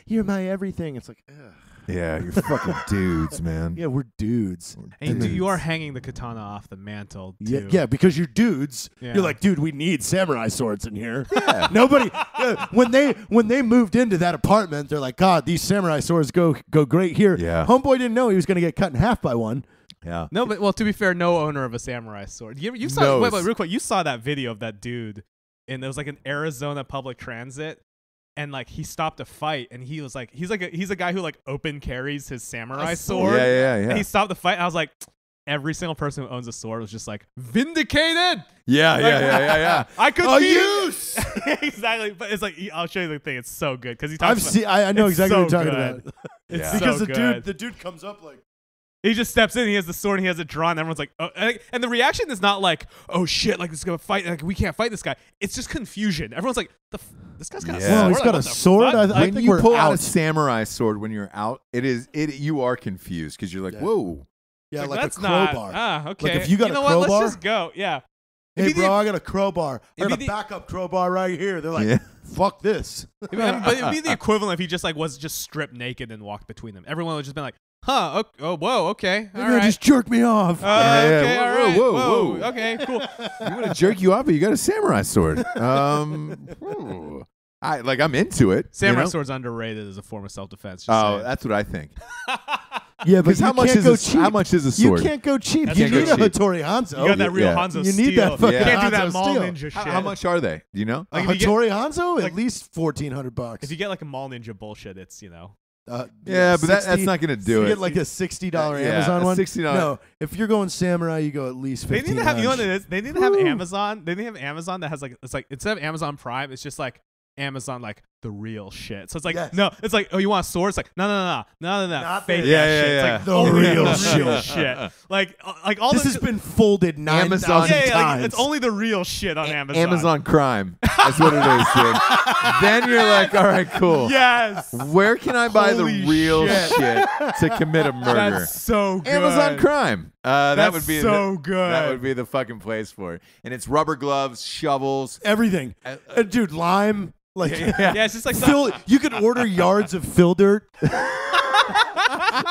you're my everything. It's like, ugh. Yeah, you're fucking dudes, man. Yeah, we're dudes. And you are hanging the katana off the mantle, too. Yeah, because you're dudes. Yeah. You're like, dude, we need samurai swords in here. Yeah. Nobody. When they moved into that apartment, they're like, God, these samurai swords go great here. Yeah. Homeboy didn't know he was going to get cut in half by one. Yeah. No, but to be fair, no owner of a samurai sword. You saw Knows. wait, real quick. You saw that video of that dude, and it was like an Arizona public transit, and like he stopped a fight, and he was like, he's a guy who like open carries his samurai sword. Yeah. And he stopped the fight. And I was like, every single person who owns a sword was just like vindicated. Yeah. I could A be use! exactly, but it's like I'll show you the thing. It's so good because he talks. I've about, seen. I know it's exactly what so you're talking good. about. It's Yeah. so Because good. the dude comes up like. He just steps in, he has the sword, and he has it drawn. Everyone's like, oh, and the reaction is not like, oh shit, like this is gonna fight, like we can't fight this guy. It's just confusion. Everyone's like, this guy's got a Yeah. sword. Whoa, he's Like, got what a the sword? fuck? I When think you we're pull out a out. samurai sword when you're out, you are confused because you're like, Yeah. whoa. Yeah, Like, like a that's not. crowbar. Okay. Like, if you got know a what? crowbar- Let's just go. Yeah. Hey, It'd be bro, I got a crowbar. I it'd got be a the- backup crowbar right here. They're like, Yeah. fuck this. but it'd be the equivalent if he just like was just stripped naked and walked between them. Everyone would just been like, huh? Oh, whoa, okay, all They're gonna right. just jerk me off. Yeah, Okay, whoa, all right. whoa, Whoa, whoa. okay, cool. You want to jerk you off, but you got a samurai sword. I'm into it. Samurai you know? sword's underrated as a form of self-defense. Just Oh, saying. that's what I think. Yeah, but Because how much is a sword? You can't go cheap. That's You true. need a Cheap. Hattori Hanzo. You got that real Yeah. Hanzo You need steel. that fucking You can't do that Hanzo mall steel. ninja shit. How much are they? Do you know? A Like, if you get- Hattori Hanzo, like- at least $1,400. If you get like a mall ninja bullshit, it's Yeah, but that's not going to do you it. get like a $60 Yeah, Amazon a one. $60 No, if you're going samurai, you go at least They $1,500. need to have, you know what it is? They need to have Woo. Amazon. They need to have Amazon that has like, it's like, instead of Amazon Prime, it's just like Amazon, like the real shit. So it's like, Yes. no, it's like, oh, you want a sword? It's like, no. Not Fake the- Yeah, that yeah, shit. yeah. It's like, The only real real shit. shit. Like all This the, has been folded 9,000 Amazon- yeah, times. like, it's only the real shit on Amazon. Amazon crime. That's what it is, dude. Then you're like, all right, cool. Yes. Where can I buy Holy the real shit. shit to commit a murder? That's so good. Amazon crime. That That's would be so good. That would be the fucking place for it. And it's rubber gloves, shovels. Everything. Dude, lime. Like, Yeah, it's just like fill, you could order yards of fill dirt.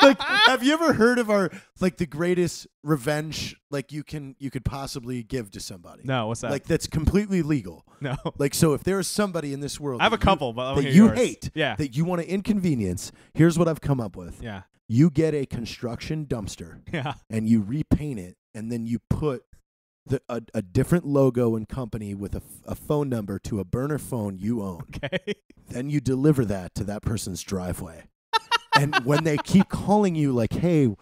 Like, have you ever heard of the greatest revenge you could possibly give to somebody? No, what's that? Like, that's completely legal. no. Like, so if there is somebody in this world I have a that couple, but I wanna that hear you yours. hate, Yeah. that you want to inconvenience, here's what I've come up with. Yeah. You get a construction dumpster Yeah. and you repaint it, and then you put a different logo and company with a phone number to a burner phone you own. Okay. Then you deliver that to that person's driveway. And when they keep calling you like, hey,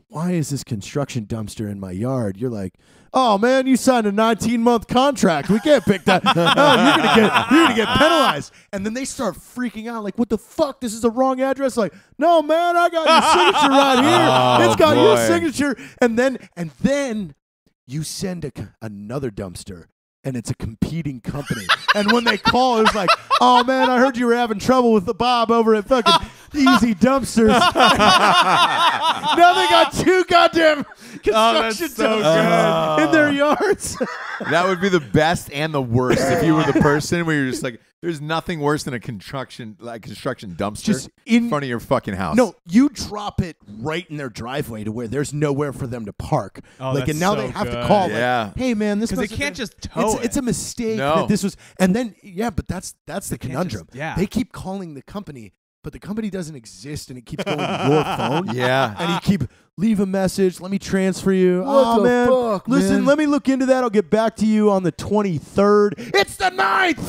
why is this construction dumpster in my yard? You're like, oh man, you signed a 19-month contract. We can't pick that. Oh, you're gonna get penalized. And then they start freaking out, like, what the fuck? This is the wrong address. Like, no man, I got your signature right here. Oh, It's got your boy. signature. And then you send another dumpster. And it's a competing company. And when they call, it's like, oh, man, I heard you were having trouble with the Bob over at fucking Easy Dumpsters. Now they got two goddamn construction so dumpsters in their yards. That would be the best and the worst if you were the person where you're just like, there's nothing worse than a construction dumpster Just in front of your fucking house. No, you drop it right in their driveway to where there's nowhere for them to park. Oh, and that's now so they have to good. call. Yeah. Like, hey man, this Because they must have can't been- just tow It's a mistake No. that this was. And then but that's the conundrum. yeah. They keep calling the company, but the company doesn't exist, and it keeps going to your phone. Yeah. And you keep leave a message. Let me transfer you. What oh the man, fuck, listen. man? Let me look into that. I'll get back to you on the 23rd. It's the 9th.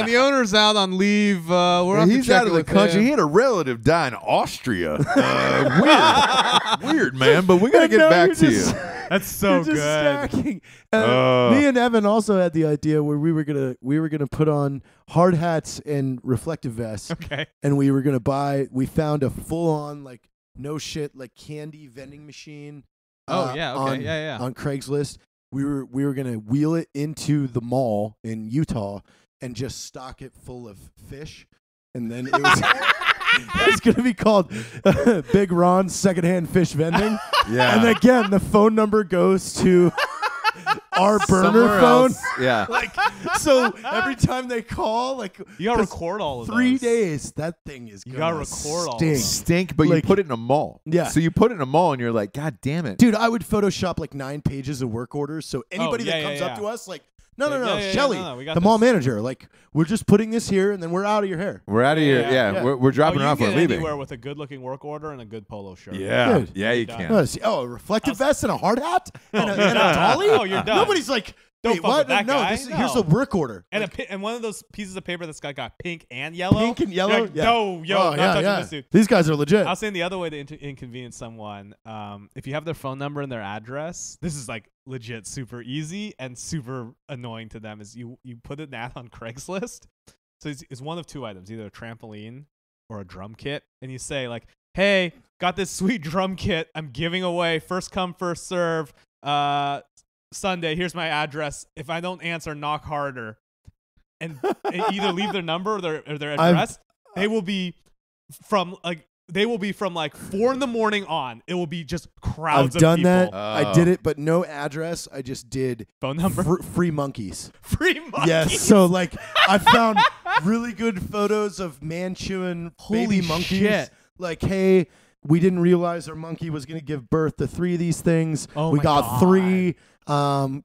The owner's out on leave. We're He's out of the country. He had a relative die in Austria. Weird. Weird, man, but we got to get back to you. That's so You're just good. stacking. Me and Evan also had the idea where we were gonna put on hard hats and reflective vests. Okay. And we were gonna we found a full on like no shit like candy vending machine. Oh yeah. Okay. On Craigslist. We were gonna wheel it into the mall in Utah and just stock it full of fish, and then it was it's gonna be called Big Ron's Secondhand Fish Vending. Yeah. And again, the phone number goes to our burner Somewhere phone. else. Yeah. Like, so every time they call, like You gotta 'cause record all of 3 those. days, that thing is You gonna gotta record all of stink. them. Stink, but you Like- put it in a mall. Yeah. So you put it in a mall, and you're like, God damn it. Dude, I would Photoshop like 9 pages of work orders. So anybody yeah, that comes yeah, up yeah. to us, like, no, Yeah, Shelly, no, we got the mall this. manager, like, we're just putting this here, and then we're out of your hair. We're out of here. Yeah, Yeah, yeah. We're dropping you it off. can We're get leaving. anywhere with a good-looking work order and a good polo shirt. Yeah. Dude. Yeah, you Done. can. A reflective vest and a hard hat and a dolly. Oh, you're done. Nobody's like, Don't wait, fuck what? with that No, guy. here's No. a work order. And and one of those pieces of paper that's got pink and yellow. Pink and You're yellow. like, Yeah. No, not touching this dude. These guys are legit. I was saying the other way to inconvenience someone, if you have their phone number and their address, this is like legit super easy and super annoying to them. Is you put an ad on Craigslist, so it's one of two items, either a trampoline or a drum kit, and you say like, "Hey, got this sweet drum kit I'm giving away, first come first serve. Sunday, here's my address. If I don't answer, knock harder." And either leave their number or their address. They will be from like 4 a.m. on. It will be just crowds I've done of people. that. I did it, but no address. I just did Phone number. free monkeys. Free monkeys. Yes. So like I found really good photos of man chewing baby Holy monkeys. shit. Like, hey, we didn't realize our monkey was going to give birth to 3 of these things. Oh we my got God. 3.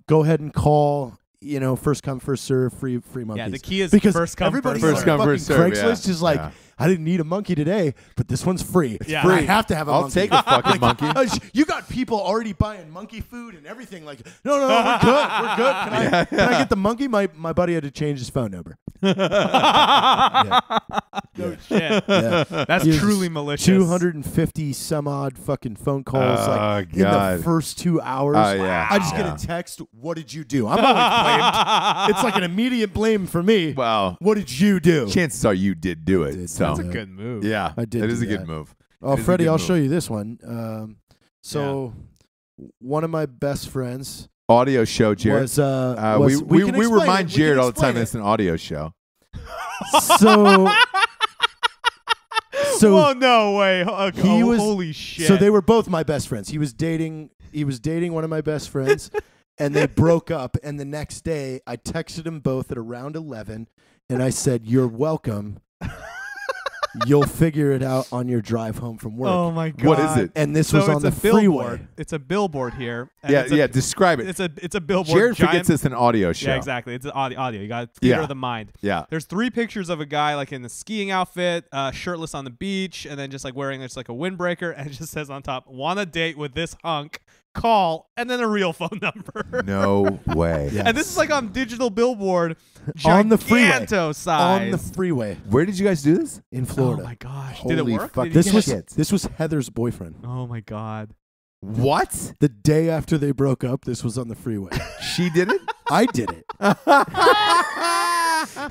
Go ahead and call. You know, first come, first serve, free monkeys. Yeah, the key is because first come, everybody first on serve. fucking First come, first serve, Craigslist yeah. is like, Yeah. I didn't need a monkey today, but this one's free. Yeah. I have to have a I'll monkey. take a fucking monkey. You got people already buying monkey food and everything. Like, no, we're good. We're good. Can I get the monkey? My buddy had to change his phone number. No shit. Yeah. That's He was truly malicious. 250 some odd fucking phone calls like in the God. first 2 hours. Oh, yeah. I just get a text. What did you do? I'm always blamed. It's like an immediate blame for me. Well, What did you do? chances are you did do it. So That's a good move. yeah, I did It is do a good that. move. Oh, It is a Freddie, good I'll move. show you this one. So one of my best friends Audio show, Jared. was, we can explain remind it. We Jared can all the time explain that it's an audio show. So Oh no way. He was- holy shit. So they were both my best friends. He was dating one of my best friends, and they broke up. And the next day, I texted them both at around 11, and I said, "You're welcome. You'll figure it out on your drive home from work." Oh my god. What is it? And this So was on it's the a billboard. freeway. It's a billboard here. and Yeah, it's a- yeah. Describe it. It's a billboard. Jared giant, forgets it's an audio show. Yeah, exactly. It's an audio. You got theater Yeah. of the mind. Yeah. There's 3 pictures of a guy like in a skiing outfit, shirtless on the beach, and then just like wearing just like a windbreaker, and it just says on top, "Want a date with this hunk? Call," and then a real phone number. No way. Yeah. And this is like on digital billboard, On the freeway. giganto size. On the freeway Where did you guys do this? in Oh Florida. my gosh! Holy Did it work? fuck. Did he This get- was Heather's boyfriend. Oh my god! What? The day after they broke up, this was on the freeway. She did it? I did it.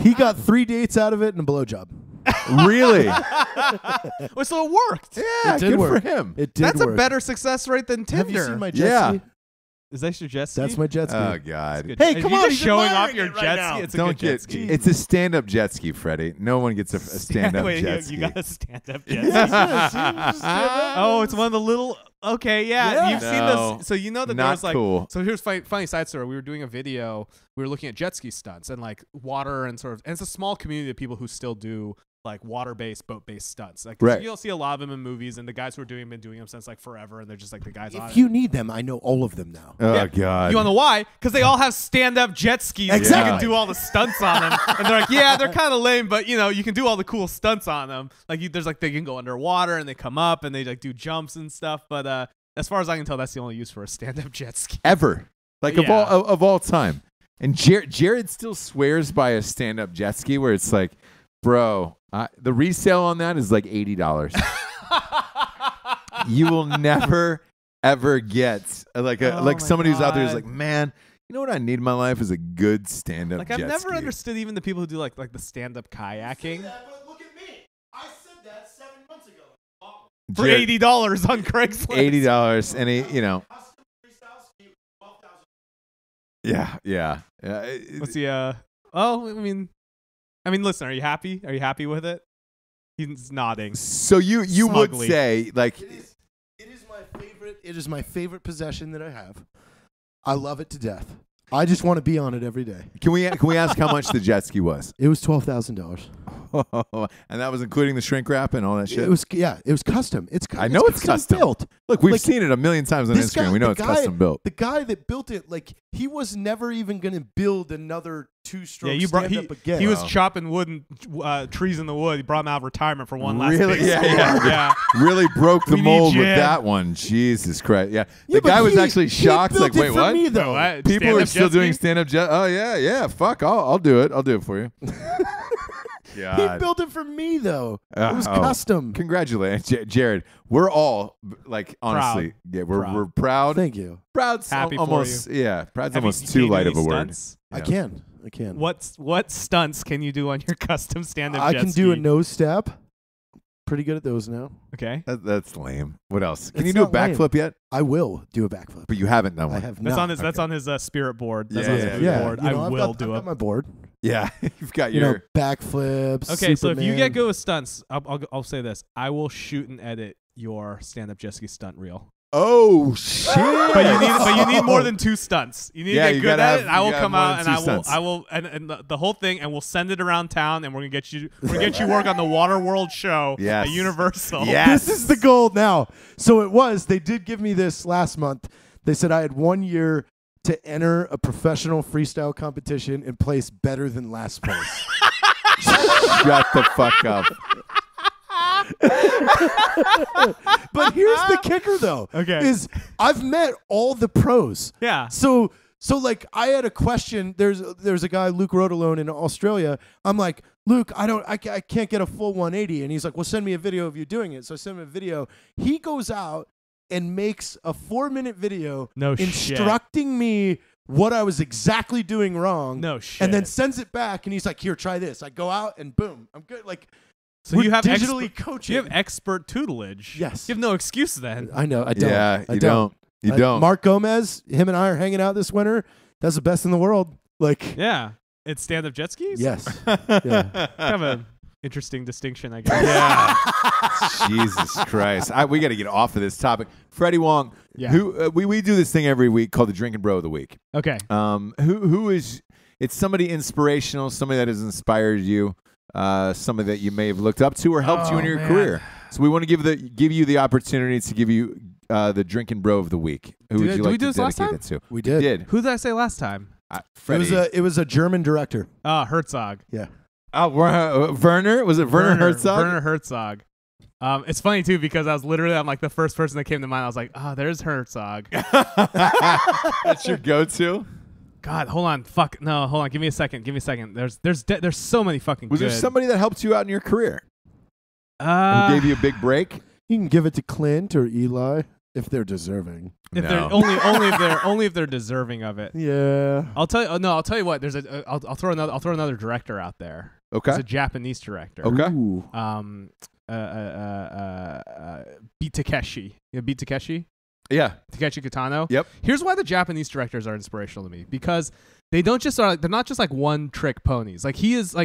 He got 3 dates out of it and a blowjob. Really? Well, so it worked. Yeah, It did good work. for him. It did That's work. a better success rate than Tinder. Have you seen my jet Yeah. ski? Is that your jet ski? That's my jet ski. Oh God. Good. Hey, If come you're on, just he's showing off admiring your it right jet now. ski. It's a Don't good jet get. ski. It's a stand-up jet ski, Freddie. No one gets a stand-up Wait, jet you ski. got a stand-up jet ski. Oh, it's one of the little. Okay, yeah, Yeah. you've seen No, this. So you know that not there's like. cool. So here's funny side story. We were doing a video. We were looking at jet ski stunts and like water and sort of. And it's a small community of people who still do like water-based, boat-based stunts. Like 'cause Right. you don't see a lot of them in movies, and the guys who are doing them been doing them since like forever, and they're just like the guys on If it. you need them, I know all of them now. Oh Yeah. God. You want to know why? Because they all have stand-up jet skis. Exactly. So you can do all the stunts on them. And they're like, yeah, they're kind of lame, but, you know, you can do all the cool stunts on them. Like, there's like, they can go underwater and they come up and they like do jumps and stuff. But as far as I can tell, that's the only use for a stand-up jet ski. Ever. Like Yeah. of all time. And Jared still swears by a stand-up jet ski where it's like, bro, the resale on that is like $80. You will never ever get like somebody who's out there who's like, man, you know what I need in my life is a good stand-up Like jet I've never ski. understood even the people who do like the stand-up kayaking But look at me. I said that 7 months ago. for $80 on Craigslist. $80, and yeah. What's the Oh, I mean, listen. Are you happy? Are you happy with it? He's nodding. So you would Smugly. say like It is my favorite. It is my favorite possession that I have. I love it to death. I just want to be on it every day. can we ask how much the jet ski was? It was $12,000. And that was including the shrink wrap and all that shit. It was custom. I know it's custom built. Look, we've Like, seen it a million times on this Instagram. guy- We know the it's guy- custom built. The guy that built it, like he was never even going to build another two-stroke stand-up again. he was chopping wood and trees in the wood. He brought him out of retirement for one last Really? big Yeah. score. Yeah. Really broke the We need mold with Jim. that one. Jesus Christ. Yeah. Yeah, The but guy was he- actually he shocked. built Like, it wait, for what? me, though. People Stand-up are still jet doing ski? stand-up jet. Oh yeah. Fuck. I'll do it. I'll do it for you. He God. built it for me, though. It was Oh. custom. Congratulations, Jared. We're all like honestly, yeah, we're proud. Thank you. Proud's Happy for almost yeah. Proud's Have you- almost can too you do light any of a word. stunts? I can. What stunts can you do on your custom stand-up I jet can do a ski? nose step. Pretty good at those now. Okay. That's lame. What else? Can It's you do a not lame. backflip yet? I will do a backflip. But you haven't done I one. have That's not. on his. That's on his spirit board. That's Yeah, on his yeah, food yeah. board. You know, I I've will got, do I've it. got my board. Yeah, you've got You your. know, backflips. Okay, so if you Superman. get good with stunts, I'll say this: I will shoot and edit your stand-up jet ski stunt reel. Oh shit! But you need more than 2 stunts. You need Yeah, to you get good gotta at have- it. I you will gotta come have more out than and 2 stunts. I will and the whole thing, and we'll send it around town, and we're gonna get you work on the Water World show Yes. at Universal. Yes. This is the goal now. So it was. They did give me this last month. They said I had 1 year to enter a professional freestyle competition and place better than last place. Shut the fuck up. But here's the kicker, though. Okay. Is I've met all the pros. Yeah. So like I had a question. There's a guy, Luke Rodalone in Australia. I'm like, Luke, I can't get a full 180, and he's like, well, send me a video of you doing it. So I send him a video. He goes out and makes a 4-minute video No shit. instructing me what I was exactly doing wrong. No shit. And then sends it back, and he's like, here, try this. I go out and boom, I'm good. Like, So we're you have digitally coaching. You have expert tutelage. Yes. You have no excuse then. I know. I don't. Yeah, I you don't. You don't. Mark Gomez, him and I are hanging out this winter. That's the best in the world. Like, Yeah. It's stand-up jet skis. yes. Yeah. Kind of an interesting distinction, I guess. Yeah. Jesus Christ. We got to get off of this topic. Freddie Wong, Yeah. who we do this thing every week called the Drinking Bro of the Week. Okay. Who is it's somebody inspirational, somebody that has inspired you, somebody that you may have looked up to or helped you in your man. career. So we want to give you the opportunity to give you the Drinking Bro of the Week. Who would you did like we do to this last dedicate time? that to? We did. Did. Who did I say last time? Freddie. It was a German director. Herzog. Yeah. Werner? Was it Werner Herzog? Werner Herzog. It's funny too because I'm like the first person that came to mind. I was like, there's Herzog. That's your go-to? God, hold on. Fuck. No, hold on. Give me a second. There's so many fucking Was good. there somebody that helped you out in your career? Who Uh, gave you a big break? You can give it to Clint or Eli if they're deserving. if No. they're only if they're deserving of it. Yeah. I'll tell you. No, I'll tell you what. I'll throw another director out there. Okay. It's a Japanese director. Okay. Ooh. Beat Takeshi. You know Beat Takeshi? Yeah. Takeshi Kitano. Yep. Here's why the Japanese directors are inspirational to me because they're not just like one trick ponies. He is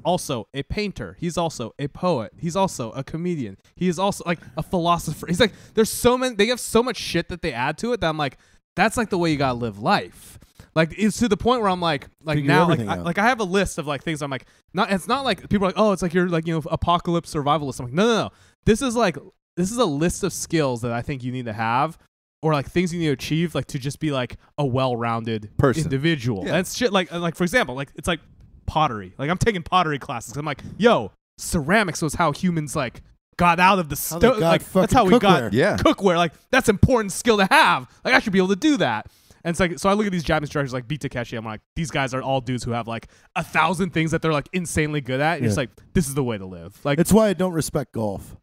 also a painter. He's also a poet. He's also a comedian. He is also like a philosopher. He's like there's so many. They have so much shit that they add to it that I'm like that's like the way you gotta live life. Like it's to the point where I'm like Figure now everything out. I have a list of like things I'm like not. It's not like people are like it's like you're like apocalypse survivalist. I'm like no. This is a list of skills that I think you need to have. Or like things you need to achieve, like to just be like a well-rounded Person. individual. Yeah. That's shit. Like for example, like it's like pottery. Like I'm taking pottery classes. I'm like, yo, ceramics was how humans like got out of the How they got like that's fucking how we got cookware. Yeah. cookware. Like that's an important skill to have. Like I should be able to do that. And it's like so I look at these Japanese directors like Beat Takeshi. I'm like, these guys are all dudes who have like 1,000 things that they're like insanely good at. And you're just like, this is the way to live. Like It's why I don't respect golf.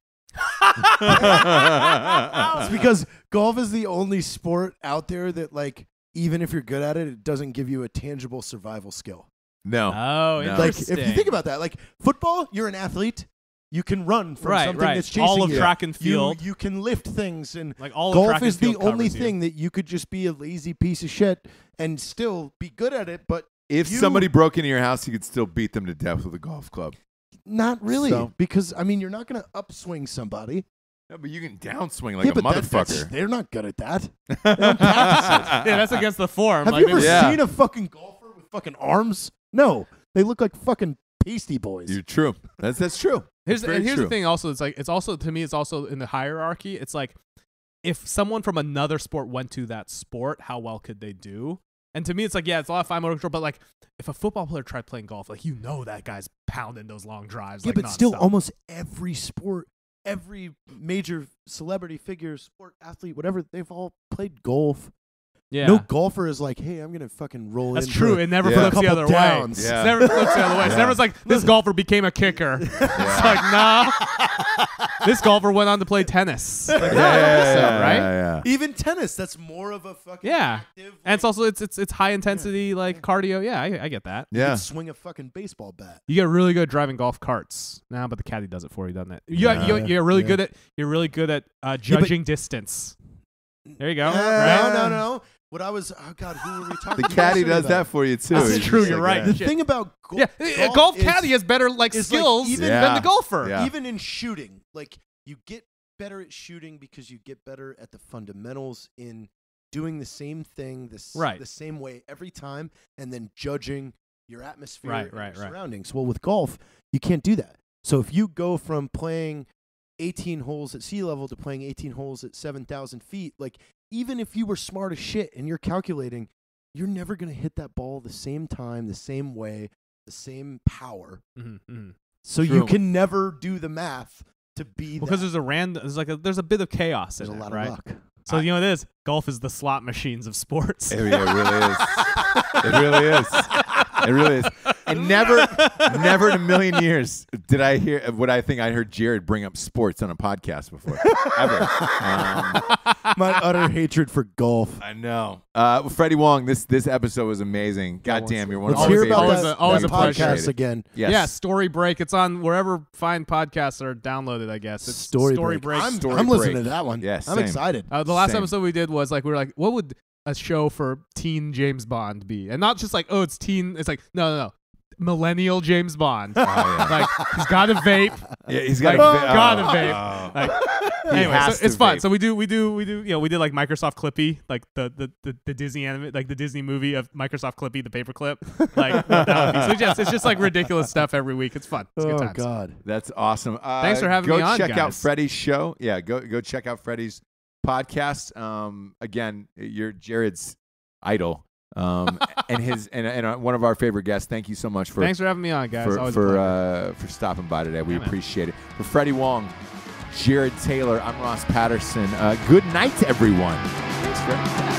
It's because golf is the only sport out there that, like, even if you're good at it, it doesn't give you a tangible survival skill. No. Oh, No. Like, interesting. if you think about that, like football, you're an athlete. You can run from something that's chasing all of you. track and field, You can lift things, and like all of golf track and is the field only covers you. thing that you could just be a lazy piece of shit and still be good at it. But If you- somebody broke into your house, you could still beat them to death with a golf club. not really, So- because I mean, you're not going to upswing somebody. No, but you can downswing like a but motherfucker. they're not good at that. They don't practice it. Yeah, that's against the form. Have Like, you ever Yeah. seen a fucking golfer with fucking arms? No, they look like fucking pasty boys. You're true. That's true. Here's That's very the true. thing. Also, it's also to me. It's also in the hierarchy. It's like if someone from another sport went to that sport, how well could they do? And to me, it's like, yeah, it's a lot of fine motor control, but like if a football player tried playing golf, like that guy's pounding those long drives. Yeah, like, but still, nonstop. almost every sport, every major celebrity figure, sport athlete, whatever, they've all played golf. yeah, No golfer is like, hey, I'm gonna fucking roll that's in true. for It never Yeah. flips the couple other downs. way. Yeah. It never flips the other way. It's Yeah. never like this golfer became a kicker. It's like nah, this golfer went on to play tennis. Like, right? Yeah. Even tennis, that's more of a fucking Yeah. active. And it's also it's high intensity like cardio. Yeah, I get that. you Yeah. could swing a fucking baseball bat. You get really good at driving golf carts. Nah, but the caddy does it for you, doesn't it? You're really good at judging distance. There you go. Right? No. What I was, oh god, who were we talking? The caddy yesterday does about? that for you too. That's It's true, just you're like, right. The Shit. thing about Yeah, a golf caddy has better like is, like, skills even- than the golfer. Yeah. Even in shooting, like you get better at shooting because you get better at the fundamentals in doing the same thing the same way every time, and then judging your atmosphere and your surroundings. Well, with golf, you can't do that. So if you go from playing 18 holes at sea level to playing 18 holes at 7,000 feet, like even if you were smart as shit and you're calculating, you're never going to hit that ball the same time, the same way, the same power. So True. you can never do the math to be Because that. there's a bit of chaos There's in a it, lot right? of luck. So you know what it is? Golf is the slot machines of sports. It really is. It really is. It really is. And never in a million years did I hear what I think I heard Jared bring up sports on a podcast before. Ever. My utter hatred for golf. I know. Freddy Wong, this episode was amazing. God damn, you're one Let's of our hear about favorites. that, always that a pleasure. podcast again. Yes. Yeah, Story Break. It's on wherever fine podcasts are downloaded, I guess. It's Story Break. Break. I'm Story listening Break. to that one. Yeah, I'm same. excited. The last Same. episode we did was like we were like, what would a show for teen James Bond be? And not just like, oh, it's teen. It's like no. Millennial James Bond. Like he's got a vape. Yeah, he's got Like, a got a vape. Like, anyway, has so it's to fun. vape. So we do. We did like Microsoft Clippy, like the Disney anime, like the Disney movie of Microsoft Clippy, the paperclip. Like that would be. So it's just like ridiculous stuff every week. It's fun. It's good Oh times. God. That's awesome. Thanks for having go me on, check out guys. Freddy's show. Yeah, go check out Freddy's podcast. Again, you're Jared's idol. And his and one of our favorite guests. Thank you so much for Thanks for having me on, guys. Always a pleasure. for stopping by today. We Yeah, man. appreciate it. For Freddy Wong, Jarred Taylor, I'm Ross Patterson. Good night, everyone. Thanks, Fred.